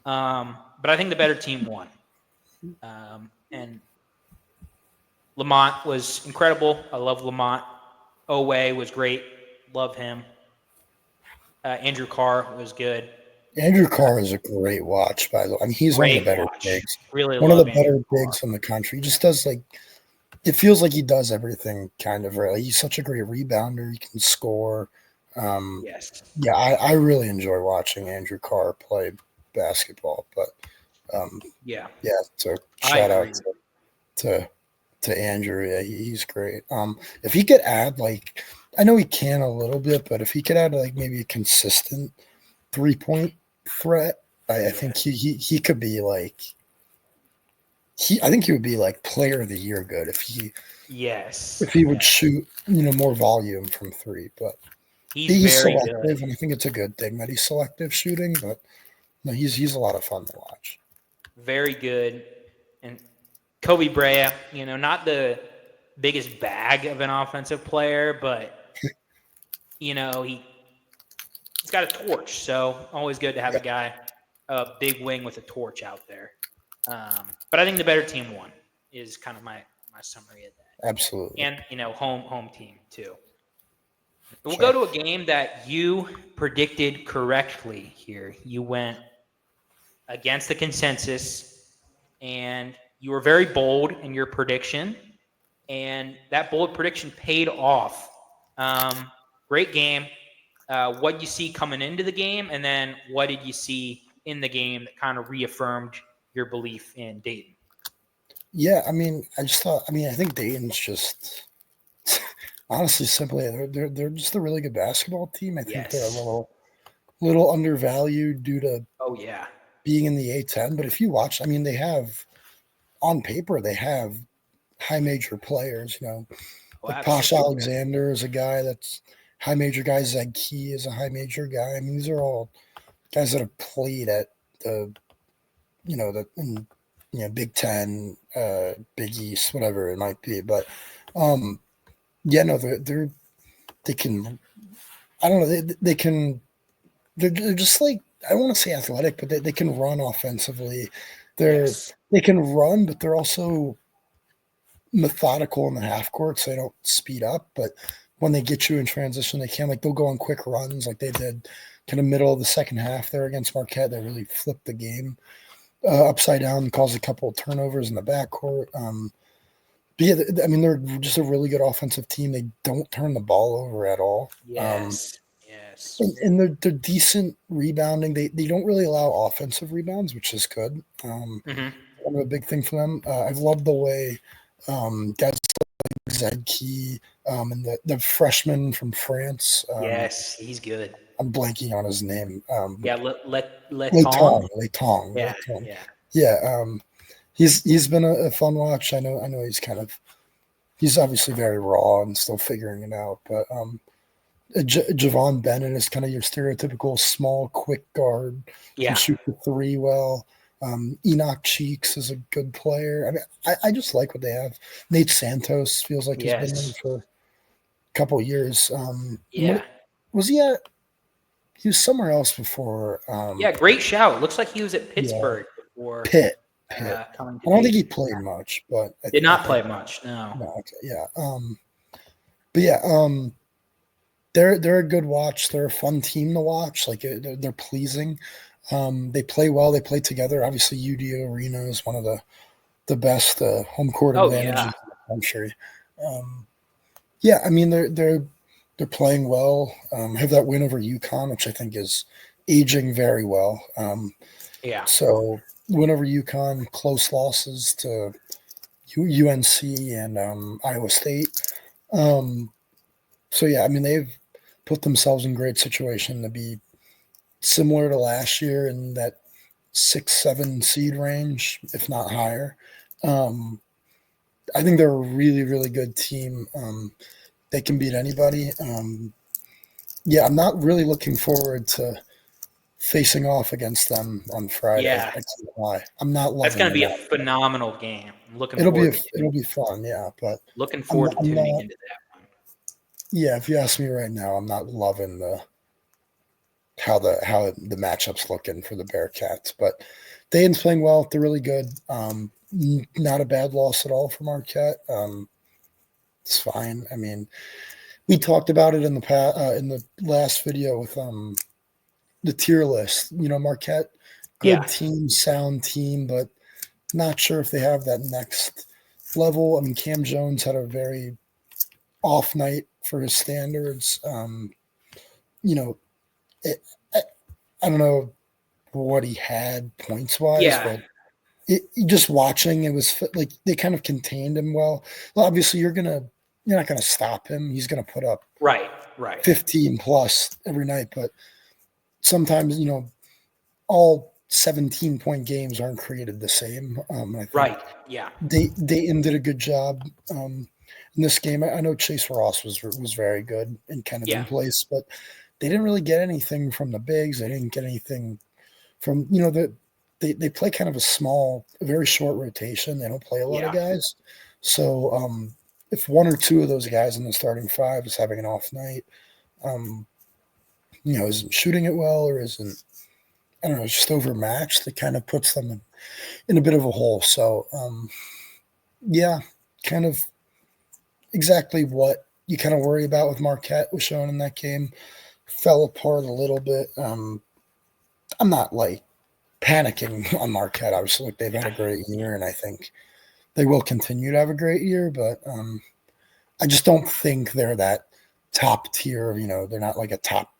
Speaker 1: but I think the better team won. And Lamont was incredible. I love Lamont. Owe was great. Love him. Andrew Carr was good.
Speaker 2: Andrew Carr is a great watch, by the way. I mean, he's one of the
Speaker 1: Great
Speaker 2: better
Speaker 1: watch.
Speaker 2: bigs,
Speaker 1: Really
Speaker 2: one of the
Speaker 1: love Andrew
Speaker 2: better
Speaker 1: Carr.
Speaker 2: bigs in the country. He just does like it feels like he does everything kind of right. Like, he's such a great rebounder. He can score. Um,
Speaker 1: Yes.
Speaker 2: yeah, I really enjoy watching Andrew Carr play basketball. But um,
Speaker 1: Yeah,
Speaker 2: yeah, so
Speaker 1: I
Speaker 2: shout out
Speaker 1: agree.
Speaker 2: to to Andrew. Yeah, he's great. If he could add like, I know he can a little bit, but if he could add like maybe a consistent 3 point threat, I think
Speaker 1: Yes.
Speaker 2: he could be like I think he would be like player of the year good if
Speaker 1: Yes.
Speaker 2: he would
Speaker 1: Yes.
Speaker 2: shoot more volume from three. But
Speaker 1: He's
Speaker 2: he's
Speaker 1: very good.
Speaker 2: selective, and I think it's a good thing that he's selective shooting. But no, he's a lot of fun to watch.
Speaker 1: Very good. And Kobe Brea, not the biggest bag of an offensive player, but he's got a torch. So always good to have
Speaker 2: Yeah,
Speaker 1: a big wing with a torch out there. But I think the better team won is kind of my summary of that.
Speaker 2: absolutely.
Speaker 1: And home team too. We'll go
Speaker 2: Sure.
Speaker 1: to a game that you predicted correctly here. You went against the consensus, and you were very bold in your prediction, and that bold prediction paid off. Great game. What did you see coming into the game, and then what did you see in the game that kind of reaffirmed your belief in Dayton?
Speaker 2: Yeah, I mean, I just thought. I mean, I think Dayton's just honestly simply they're just a really good basketball team. I think they're a
Speaker 1: Yes.
Speaker 2: little undervalued due to
Speaker 1: Oh yeah.
Speaker 2: being in the A10. But if you watch, I mean, they have on paper they have high major players.
Speaker 1: Oh,
Speaker 2: Like Posh
Speaker 1: absolutely.
Speaker 2: Alexander is a guy that's high major guy. Zeg Key is a high major guy. I mean, these are all guys that have played at the in, Big Ten, Big East, whatever it might be. But um, yeah, no, they can. I don't know. They can. They're just like I don't want to say athletic, but they can run offensively.
Speaker 1: Yes.
Speaker 2: They can run, but they're also methodical in the half court, so they don't speed up. But when they get you in transition, they can they'll go on quick runs like they did kind of middle of the second half there against Marquette. They really flipped the game upside down and caused a couple of turnovers in the backcourt. But yeah, I mean they're just a really good offensive team. They don't turn the ball over at all.
Speaker 1: Yes. Yes.
Speaker 2: And they're decent rebounding. They don't really allow offensive rebounds, which is good.
Speaker 1: Hmm.
Speaker 2: Kind of a big thing for them. I've loved the way guys like Zed Key and the freshman from France.
Speaker 1: Yes, he's good.
Speaker 2: I'm blanking on his name.
Speaker 1: Yeah, let Tong. Yeah,
Speaker 2: Leighton.
Speaker 1: yeah.
Speaker 2: Yeah, he's been a fun watch. I know he's kind of he's obviously very raw and still figuring it out. But Javon Bennett is kind of your stereotypical small, quick guard, can
Speaker 1: Yeah.
Speaker 2: shoot the three well. Enoch Cheeks is a good player. I mean, I just like what they have. Nate Santos feels like he's been there
Speaker 1: Yes.
Speaker 2: for a couple years. And
Speaker 1: Yeah.
Speaker 2: what was he at? He was somewhere else before.
Speaker 1: Yeah. Great shout. Looks like he was at
Speaker 2: Yeah,
Speaker 1: Pittsburgh before
Speaker 2: Pitt.
Speaker 1: coming to
Speaker 2: I don't think he
Speaker 1: Dayton.
Speaker 2: played much, but
Speaker 1: Did
Speaker 2: I
Speaker 1: not
Speaker 2: think
Speaker 1: play much. No.
Speaker 2: no. Okay, yeah. But yeah. They're a good watch. They're a fun team to watch. Like they're pleasing. They play well. They play together. Obviously, UD Arena is one of the best home court
Speaker 1: Oh
Speaker 2: advantages
Speaker 1: yeah.
Speaker 2: in the country. Yeah, I mean they're playing well. Have that win over UConn, which I think is aging very well.
Speaker 1: Yeah.
Speaker 2: So win over UConn, close losses to UNC and Iowa State. So yeah, I mean they've put themselves in great situation to be similar to last year in that 6-7 seed range, if not higher. I think they're a really, really good team. They can beat anybody. Yeah, I'm not really looking forward to facing off against them on Friday. I
Speaker 1: Yeah.
Speaker 2: can't lie. I'm not
Speaker 1: That's
Speaker 2: loving
Speaker 1: going to
Speaker 2: the
Speaker 1: be a
Speaker 2: match.
Speaker 1: phenomenal game. I'm
Speaker 2: It'll be fun, yeah. But
Speaker 1: looking forward to
Speaker 2: I'm
Speaker 1: tuning
Speaker 2: not.
Speaker 1: into that one.
Speaker 2: Yeah, if you ask me right now, I'm not loving the how the matchups looking for the Bearcats. But Dayton's playing well. They're really good. Not a bad loss at all for Marquette. It's fine. I mean, we talked about it in the last video with the tier list. You know, Marquette,
Speaker 1: Yeah.
Speaker 2: good team, sound team, but not sure if they have that next level. I mean, Cam Jones had a very off night for his standards. You know, it, I, I don't know what he had points wise,
Speaker 1: Yeah.
Speaker 2: but just watching it was like they kind of contained him well. Well, obviously you're not gonna stop him. He's gonna put up
Speaker 1: Right. Right.
Speaker 2: 15 plus every night, but sometimes all 17-point games aren't created the same. I think
Speaker 1: Right. Yeah.
Speaker 2: Dayton did a good job in this game. I know Chase Ross was very good and kind of
Speaker 1: Yeah.
Speaker 2: in place, but they didn't really get anything from the bigs. They didn't get anything from they play kind of a very short rotation. They don't play a lot of
Speaker 1: Yeah.
Speaker 2: guys. So if one or two of those guys in the starting five is having an off night, isn't shooting it well or isn't, I don't know, just overmatched, that kind of puts them in a bit of a hole. So yeah, kind of exactly what you kind of worry about with Marquette was shown in that game. Fell apart a little bit. I'm not like panicking on Marquette. Obviously, like they've had a great year, and I think they will continue to have a great year. But I just don't think they're that top tier. They're not like a top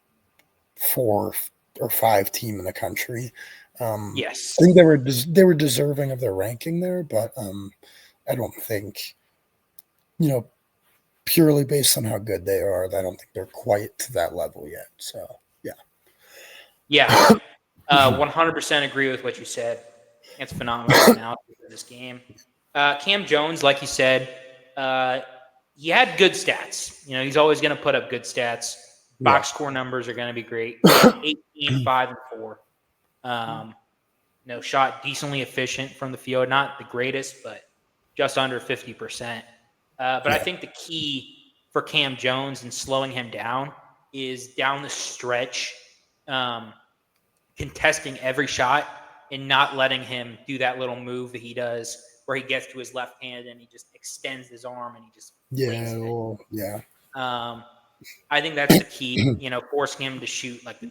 Speaker 2: 4 or 5 team in the country.
Speaker 1: Yes.
Speaker 2: I think they were deserving of their ranking there, but I don't think purely based on how good they are, I don't think they're quite to that level yet. So yeah.
Speaker 1: Yeah. 100% agree with what you said. It's phenomenal analysis of this game. Cam Jones, like you said, he had good stats. He's always going to put up good stats. Box score numbers are going to be great. 18, 5, and 4. Shot decently efficient from the field. Not the greatest, but just under 50%. But I think the key for Cam Jones and slowing him down is down the stretch, contesting every shot and not letting him do that little move that he does where he gets to his left hand and he just extends his arm and he just lays it. I think that's the key, forcing him to shoot like the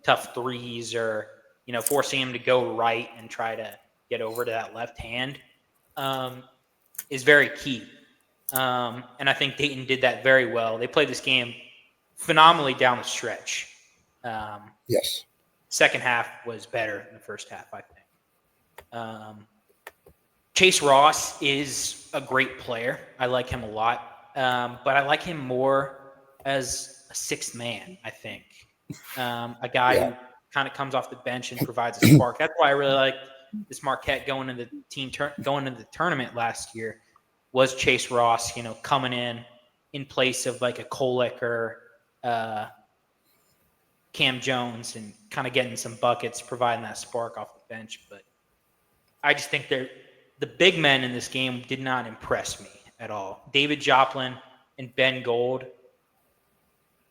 Speaker 1: tough threes or, forcing him to go right and try to get over to that left hand is very key. And I think Dayton did that very well. They played this game phenomenally down the stretch.
Speaker 2: Yes.
Speaker 1: Second half was better than the first half, I think. Chase Ross is a great player. I like him a lot. But I like him more as a sixth man, I think. A guy who kind of comes off the bench and provides a spark. That's why I really like this Marquette going into the tournament last year was Chase Ross, coming in place of like a Kolek or Cam Jones and kind of getting some buckets, providing that spark off the bench. But I just think the big men in this game did not impress me at all. David Joplin and Ben Gold,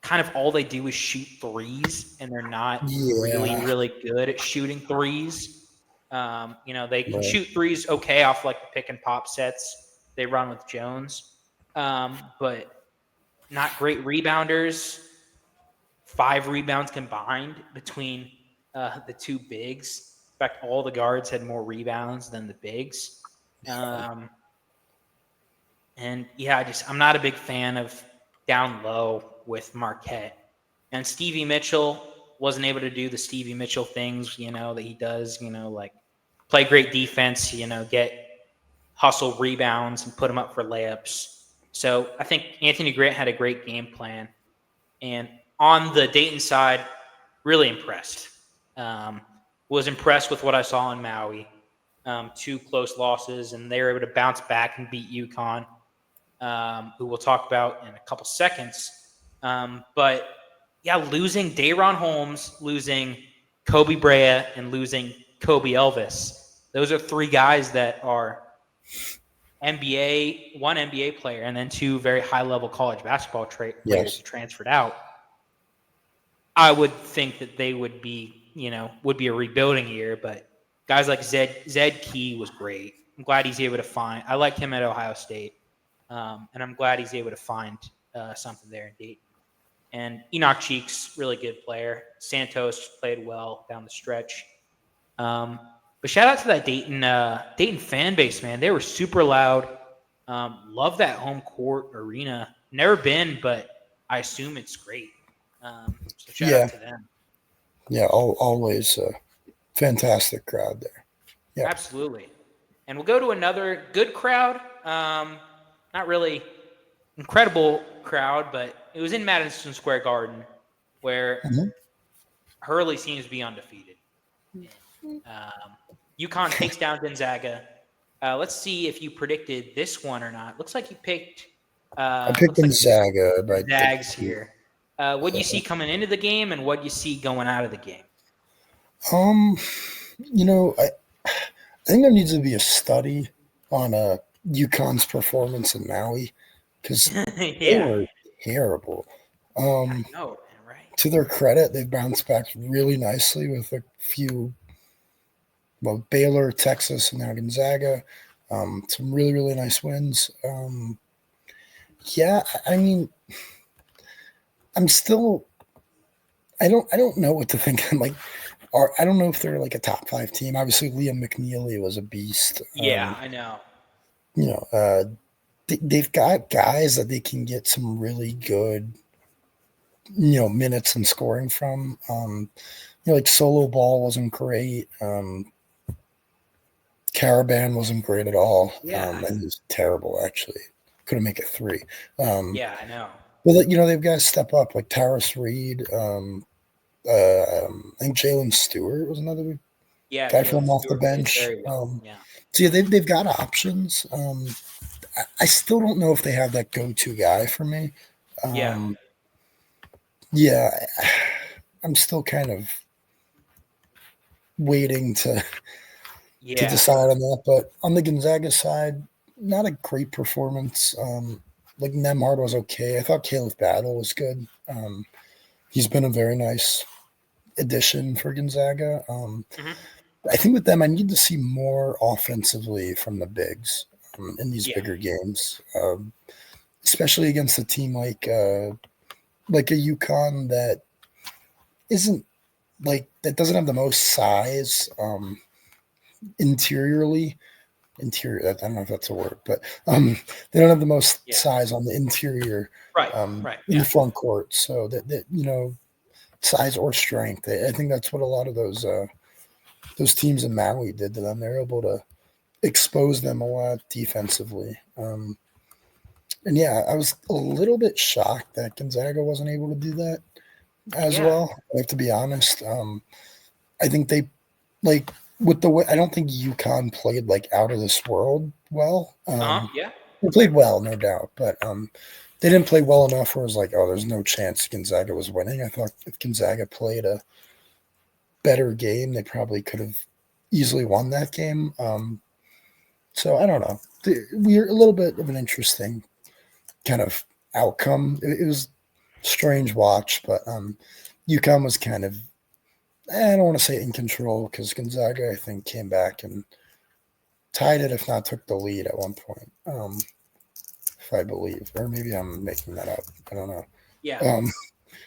Speaker 1: kind of all they do is shoot threes, and they're not really, really good at shooting threes. They can shoot threes okay off like the pick and pop sets they run with Jones, but not great rebounders. 5 rebounds combined between the two bigs. In fact, all the guards had more rebounds than the bigs. And yeah, I'm not a big fan of down low with Marquette. And Stevie Mitchell wasn't able to do the Stevie Mitchell things, that he does, like play great defense, get hustle rebounds and put them up for layups. So I think Anthony Grant had a great game plan. And on the Dayton side, really impressed. Was impressed with what I saw in Maui. 2 close losses, and they were able to bounce back and beat UConn, who we'll talk about in a couple seconds. But yeah, losing Dayron Holmes, losing Kobe Brea, and losing Kobe Elvis. Those are 3 guys that are one NBA player, and then 2 very high-level college basketball players transferred out. I would think that they would be a rebuilding year, but guys like Zed Key was great. I'm glad he's able to find. I liked him at Ohio State, and I'm glad he's able to find something there in Dayton. And Enoch Cheeks, really good player. Santos played well down the stretch. But shout out to that Dayton fan base, man. They were super loud. Love that home court arena. Never been, but I assume it's great. So shout out to them.
Speaker 2: Yeah, always a fantastic crowd there. Yeah,
Speaker 1: absolutely. And we'll go to another good crowd. Not really incredible crowd, but it was in Madison Square Garden, where Hurley seems to be undefeated. UConn takes down Gonzaga. Let's see if you predicted this one or not. Looks like you picked.
Speaker 2: I picked Gonzaga.
Speaker 1: Like Zags here. What do you see coming into the game, and what do you see going out of the game?
Speaker 2: I think there needs to be a study on UConn's performance in Maui, because they were terrible.
Speaker 1: I know, right?
Speaker 2: To their credit, they've bounced back really nicely with a few, Baylor, Texas, and now Gonzaga. Some really, really nice wins. I'm still. I don't know what to think. I don't know if they're like a top 5 team. Obviously, Liam McNeely was a beast.
Speaker 1: Yeah, I know.
Speaker 2: They've got guys that they can get some really good, minutes and scoring from. Like Solo Ball wasn't great. Caravan wasn't great at all.
Speaker 1: Yeah,
Speaker 2: and he was terrible actually. Couldn't make a 3.
Speaker 1: Yeah, I know.
Speaker 2: Well, they've got to step up, like Taris Reed. I think Jalen Stewart was another guy from off the bench.
Speaker 1: Well.
Speaker 2: So they've got options. I still don't know if they have that go-to guy for me. I'm still kind of waiting to decide on that. But on the Gonzaga side, not a great performance. Like Nemhard was okay. I thought Caleb Battle was good. He's been a very nice addition for Gonzaga. I think with them, I need to see more offensively from the bigs in these bigger games, especially against a team like a UConn that isn't that doesn't have the most size interiorly. Interior, I don't know if that's a word, but they don't have the most size on the interior, in the front court. So that size or strength. I think that's what a lot of those teams in Maui did to them. They're able to expose them a lot defensively. And I was a little bit shocked that Gonzaga wasn't able to do that as well. I have to be honest. I think they with the way, I don't think UConn played out of this world well. They played well, no doubt, but they didn't play well enough where it was like, oh, there's no chance Gonzaga was winning. I thought if Gonzaga played a better game, they probably could have easily won that game. So I don't know. We're a little bit of an interesting kind of outcome. It was a strange watch, but UConn was kind of, I don't want to say in control because Gonzaga, I think, came back and tied it, if not took the lead at one point, if I believe. Or maybe I'm making that up. I don't know.
Speaker 1: Yeah.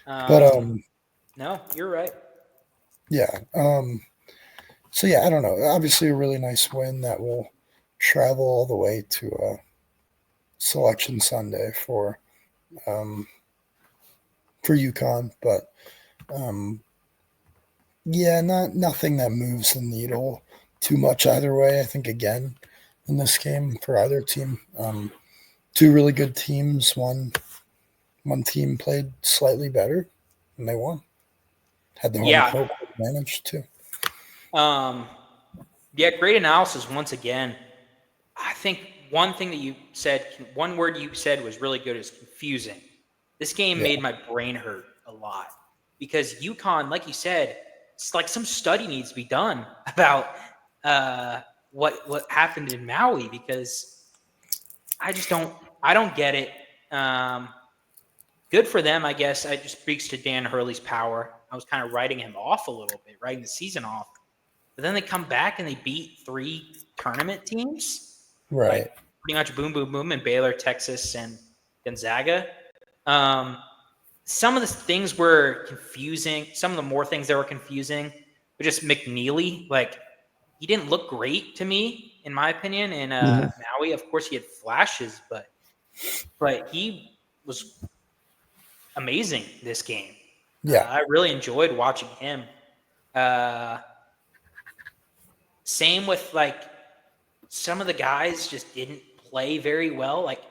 Speaker 2: But
Speaker 1: no, you're right.
Speaker 2: yeah. So yeah, I don't know. Obviously, a really nice win that will travel all the way to Selection Sunday for UConn, but yeah, nothing that moves the needle too much either way. I think again in this game for either team, two really good teams. One team played slightly better and they won. Had the home court advantage too.
Speaker 1: Yeah, great analysis once again. I think one thing that you said, one word you said was really good is confusing. This game made my brain hurt a lot because UConn, like you said, it's like some study needs to be done about what happened in Maui because I don't get it. Good for them, I guess. It just speaks to Dan Hurley's power. I was kind of writing him off a little bit, writing the season off. But then they come back and they beat 3 tournament teams.
Speaker 2: Right.
Speaker 1: Like pretty much boom, boom, boom in Baylor, Texas, and Gonzaga. Some of the things were confusing. Some of the more things that were confusing were just McNeely. Like, he didn't look great to me, in my opinion, in Maui. Of course, he had flashes, but he was amazing this game.
Speaker 2: Yeah.
Speaker 1: I really enjoyed watching him. Same with, like, some of the guys just didn't play very well. Like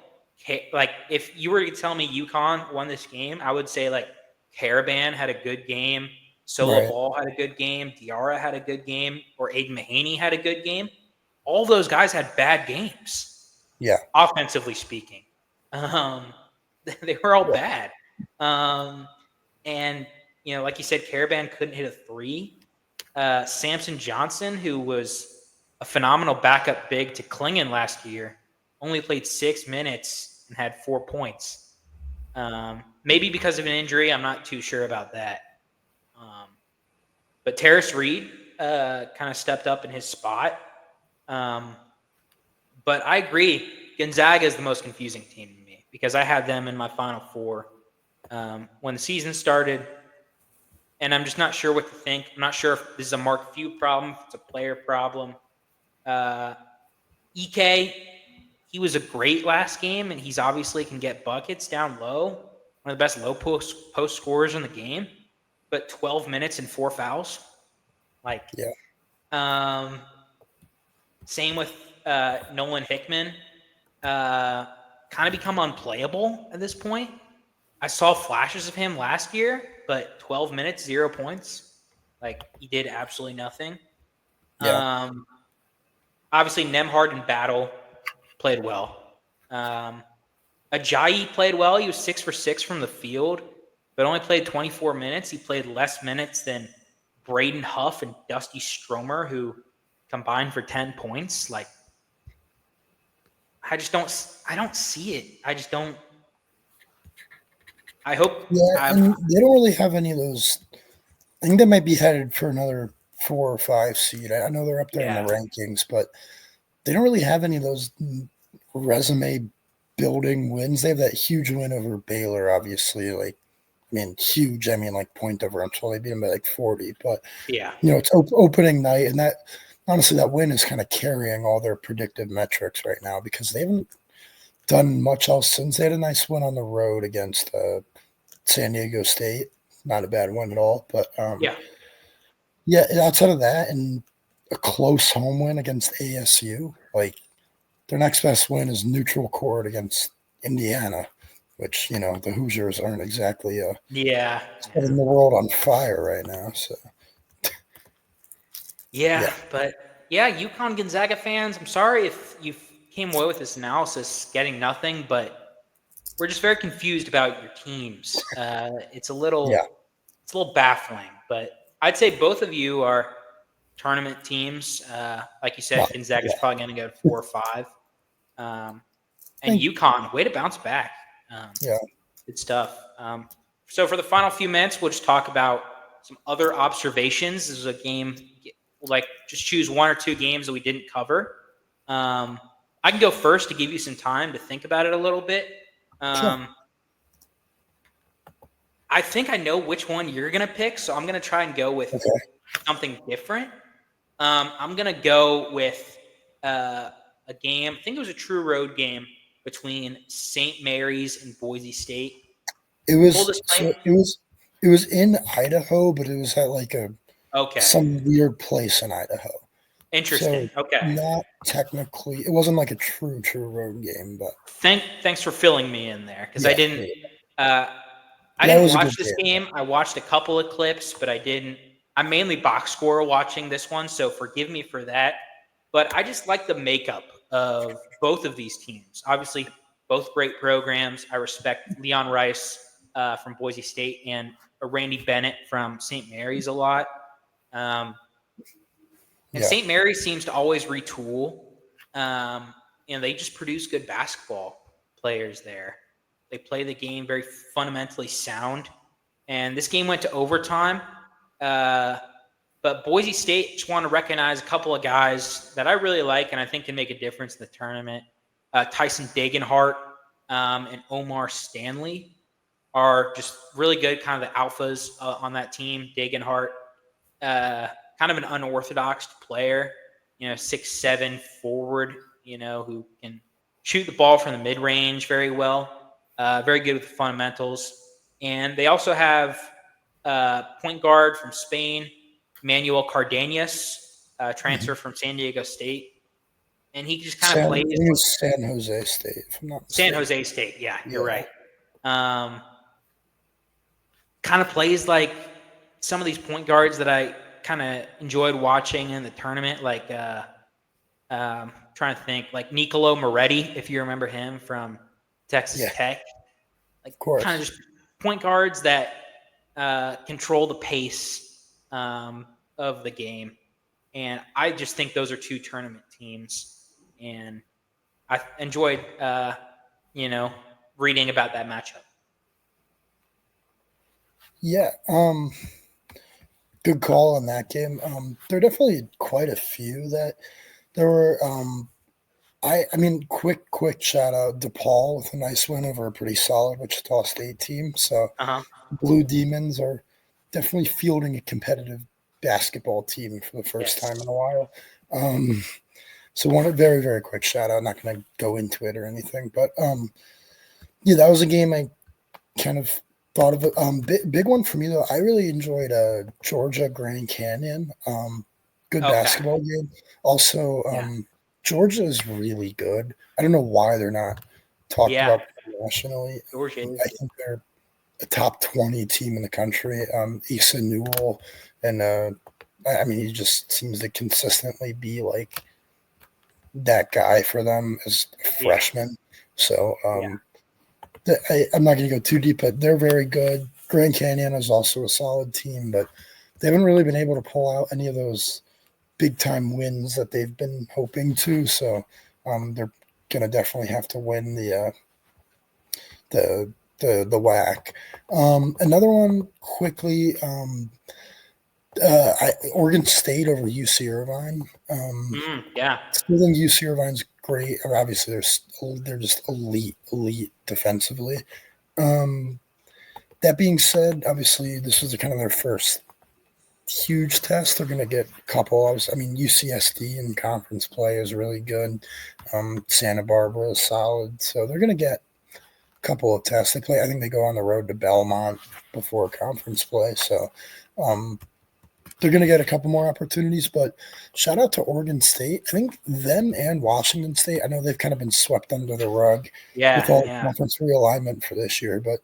Speaker 1: if you were to tell me UConn won this game, I would say, like, Caravan had a good game. Solo Ball had a good game. Diarra had a good game. Or Aiden Mahaney had a good game. All those guys had bad games.
Speaker 2: Yeah.
Speaker 1: Offensively speaking. They were all bad. And, like you said, Caravan couldn't hit a 3. Samson Johnson, who was a phenomenal backup big to Klingon last year, only played 6 minutes and had 4 points. Maybe because of an injury. I'm not too sure about that. But Terrace Reed kind of stepped up in his spot. But I agree. Gonzaga is the most confusing team to me because I had them in my Final Four when the season started. And I'm just not sure what to think. I'm not sure if this is a Mark Few problem, if it's a player problem. EK, he was a great last game, and he's obviously can get buckets down low. One of the best low post scorers in the game. But 12 minutes and 4 fouls. Same with Nolan Hickman. Kind of become unplayable at this point. I saw flashes of him last year, but 12 minutes, 0 points. Like, he did absolutely nothing.
Speaker 2: Yeah.
Speaker 1: Obviously, Nemhard and Battle played well. Ajayi played well. He was 6 for 6 from the field, but only played 24 minutes. He played less minutes than Braden Huff and Dusty Stromer, who combined for 10 points. Like, I don't see it. I just don't. I hope.
Speaker 2: Yeah, and they don't really have any of those. I think they might be headed for another 4 or 5 seed. I know they're up there in the rankings, but they don't really have any of those resume building wins. They have that huge win over Baylor, obviously. Like, I mean, huge. I mean, like, point differential. They beat them by like 40. But it's opening night, and that honestly, that win is kind of carrying all their predictive metrics right now because they haven't done much else since. They had a nice win on the road against San Diego State. Not a bad win at all, but outside of that and a close home win against ASU, like, their next best win is neutral court against Indiana, which, the Hoosiers aren't exactly setting the world on fire right now. So but UConn Gonzaga fans, I'm sorry if you
Speaker 1: came away with this analysis getting nothing, but we're just very confused about your teams. It's a little baffling, but I'd say both of you are tournament teams. Like you said, Gonzaga's probably going to go 4 or 5. And UConn, way to bounce back. Good stuff. So for the final few minutes, we'll just talk about some other observations. This is a game, like just choose 1 or 2 games that we didn't cover. I can go first to give you some time to think about it a little bit.
Speaker 2: Sure.
Speaker 1: I think I know which one you're going to pick, so I'm going to try and go with something different. I'm going to go with a game. I think it was a true road game between St. Mary's and Boise State.
Speaker 2: It was in Idaho, but it was at like some weird place in Idaho.
Speaker 1: Interesting.
Speaker 2: So not technically, it wasn't like a true road game, but
Speaker 1: thanks for filling me in there because I didn't watch this game. I watched a couple of clips, but I didn't. I'm mainly box score watching this one, so forgive me for that. But I just like the makeup of both of these teams. Obviously, both great programs. I respect Leon Rice from Boise State and Randy Bennett from St. Mary's a lot. And St. Mary's seems to always retool. And they just produce good basketball players there. They play the game very fundamentally sound. And this game went to overtime. But Boise State, just want to recognize a couple of guys that I really like and I think can make a difference in the tournament. Tyson Dagenhart and Omar Stanley are just really good, kind of the alphas on that team. Dagenhart, kind of an unorthodox player, 6'7" forward, who can shoot the ball from the mid-range very well, very good with the fundamentals. And they also have point guard from Spain, Manuel Cardenas, transfer from San Diego State. And he just kind of plays.
Speaker 2: It was San Jose State, if I'm not mistaken.
Speaker 1: San Jose State, yeah, you're right. Kind of plays like some of these point guards that I kind of enjoyed watching in the tournament, like trying to think, like Nicolo Moretti, if you remember him from Texas Tech. Like, of course. Kind of just point guards that control the pace of the game. And I just think those are 2 tournament teams. And I enjoyed, reading about that matchup. Yeah.
Speaker 2: Good call on that game. There are definitely quite a few that there were. Quick shout out DePaul with a nice win over a pretty solid Wichita State team. So Blue Demons are definitely fielding a competitive basketball team for the first time in a while. So one very, very quick shout out. I'm not going to go into it or anything, but that was a game I kind of thought of it. Big one for me though. I really enjoyed Georgia Grand Canyon. Good basketball game. Also, Georgia is really good. I don't know why they're not talked about nationally. I think they're a top 20 team in the country. Issa Newell, and he just seems to consistently be like that guy for them as a freshman. So I'm not going to go too deep, but they're very good. Grand Canyon is also a solid team, but they haven't really been able to pull out any of those big-time wins that they've been hoping to. So they're going to definitely have to win the WAC. Another one quickly, Oregon State over UC Irvine.
Speaker 1: I
Speaker 2: think UC Irvine's great. Obviously, they're just elite defensively. That being said, obviously, this was kind of their first huge test. They're going to get a couple. UCSD in conference play is really good. Santa Barbara is solid. So they're going to get a couple of tests. I think they go on the road to Belmont before conference play. So they're going to get a couple more opportunities, but shout out to Oregon State. I think them and Washington State, I know they've kind of been swept under the rug with all the conference realignment for this year, but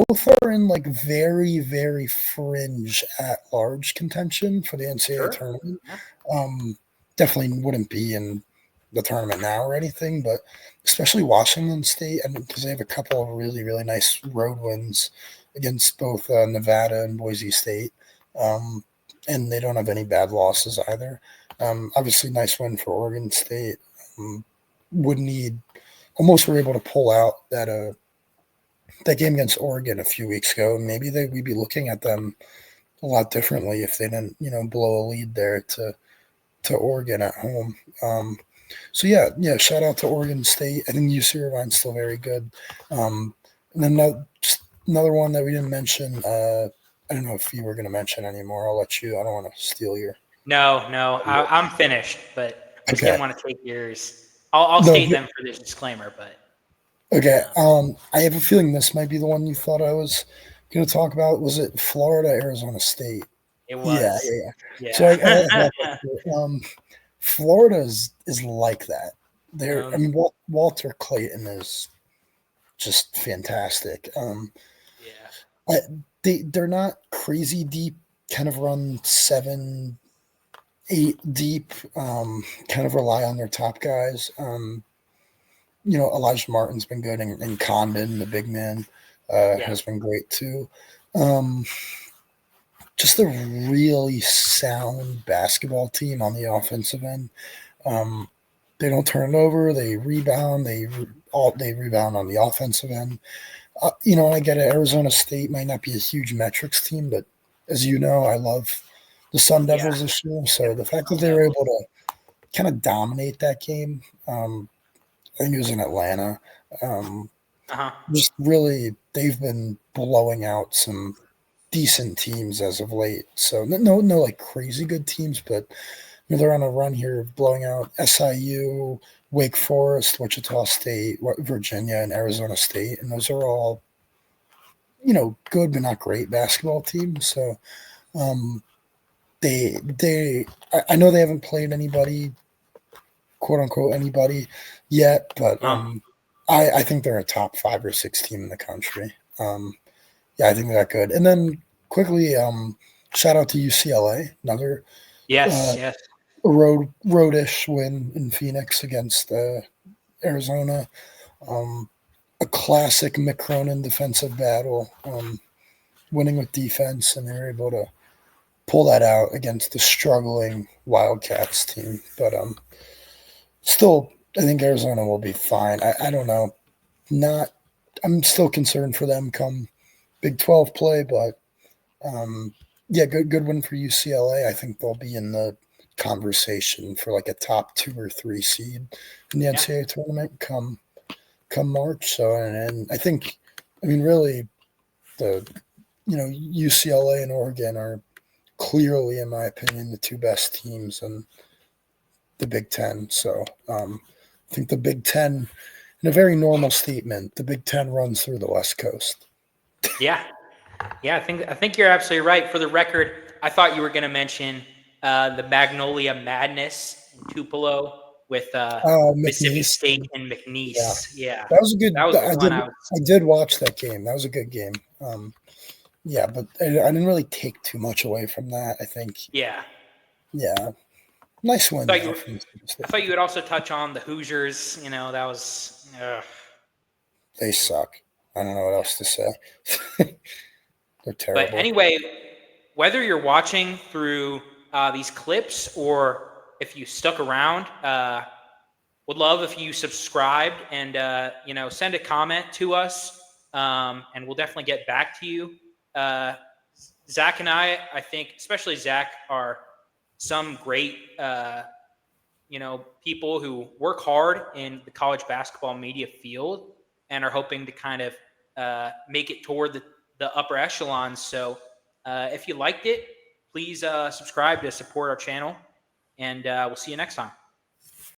Speaker 2: both are in like very, very fringe at large contention for the NCAA tournament. Definitely wouldn't be in the tournament now or anything, but especially Washington State, and because they have a couple of really, really nice road wins against both Nevada and Boise State. And they don't have any bad losses either. Obviously, nice win for Oregon State. Would need almost were able to pull out that game against Oregon a few weeks ago. Maybe we'd be looking at them a lot differently if they didn't, blow a lead there to Oregon at home. So yeah, shout out to Oregon State. I think UC Irvine's still very good. And then just another one that we didn't mention. I don't know if you were going to mention anymore. I'll let you. I don't want to steal your.
Speaker 1: No, I'm finished, but I just didn't want to take yours. I'll
Speaker 2: No,
Speaker 1: state them for this disclaimer, but.
Speaker 2: Okay. I have a feeling this might be the one you thought I was going to talk about. Was it Florida, Arizona State?
Speaker 1: It was.
Speaker 2: Yeah. So Florida is like that. I mean, Walter Clayton is just fantastic. They're not crazy deep. Kind of run 7, 8 deep. Kind of rely on their top guys. Elijah Martin's been good, and Condon, the big man, has been great too. Just a really sound basketball team on the offensive end. They don't turn it over. They rebound. They rebound on the offensive end. I get it. Arizona State might not be a huge metrics team, but as you know, I love the Sun Devils this year. So the fact that they were able to kind of dominate that game, I think it was in Atlanta. Just really, they've been blowing out some decent teams as of late. So no like crazy good teams, but they're on a run here of blowing out SIU, Wake Forest, Wichita State, Virginia, and Arizona State, and those are all, good but not great basketball teams. So I know they haven't played anybody, quote unquote anybody yet, but I think they're a top 5 or 6 team in the country. I think they're that good. And then quickly, shout out to UCLA, another roadish win in Phoenix against Arizona. A classic Mick Cronin defensive battle, winning with defense, and they're able to pull that out against the struggling Wildcats team. But still, I think Arizona will be fine. I don't know. I'm still concerned for them come Big 12 play, but good win for UCLA. I think they'll be in the conversation for like a top 2 or 3 seed in the NCAA tournament come March. So, and I think, really, the UCLA and Oregon are clearly, in my opinion, the 2 best teams in the Big Ten. So, I think the Big Ten, in a very normal statement, the Big Ten runs through the West Coast.
Speaker 1: Yeah. I think you're absolutely right. For the record, I thought you were going to mention the Magnolia Madness in Tupelo with Mississippi State and McNeese. Yeah.
Speaker 2: That was a good.
Speaker 1: That was the one
Speaker 2: I did watch that game. That was a good game. But I didn't really take too much away from that. I think. Yeah. Nice win.
Speaker 1: I thought you would also touch on the Hoosiers. That was.
Speaker 2: They suck. I don't know what else to say. They're terrible.
Speaker 1: But anyway, whether you're watching through these clips or if you stuck around, would love if you subscribed and send a comment to us, and we'll definitely get back to you. Zach and I think, especially Zach, are some great people who work hard in the college basketball media field and are hoping to kind of make it toward the upper echelons. So if you liked it, please subscribe to support our channel, and we'll see you next time.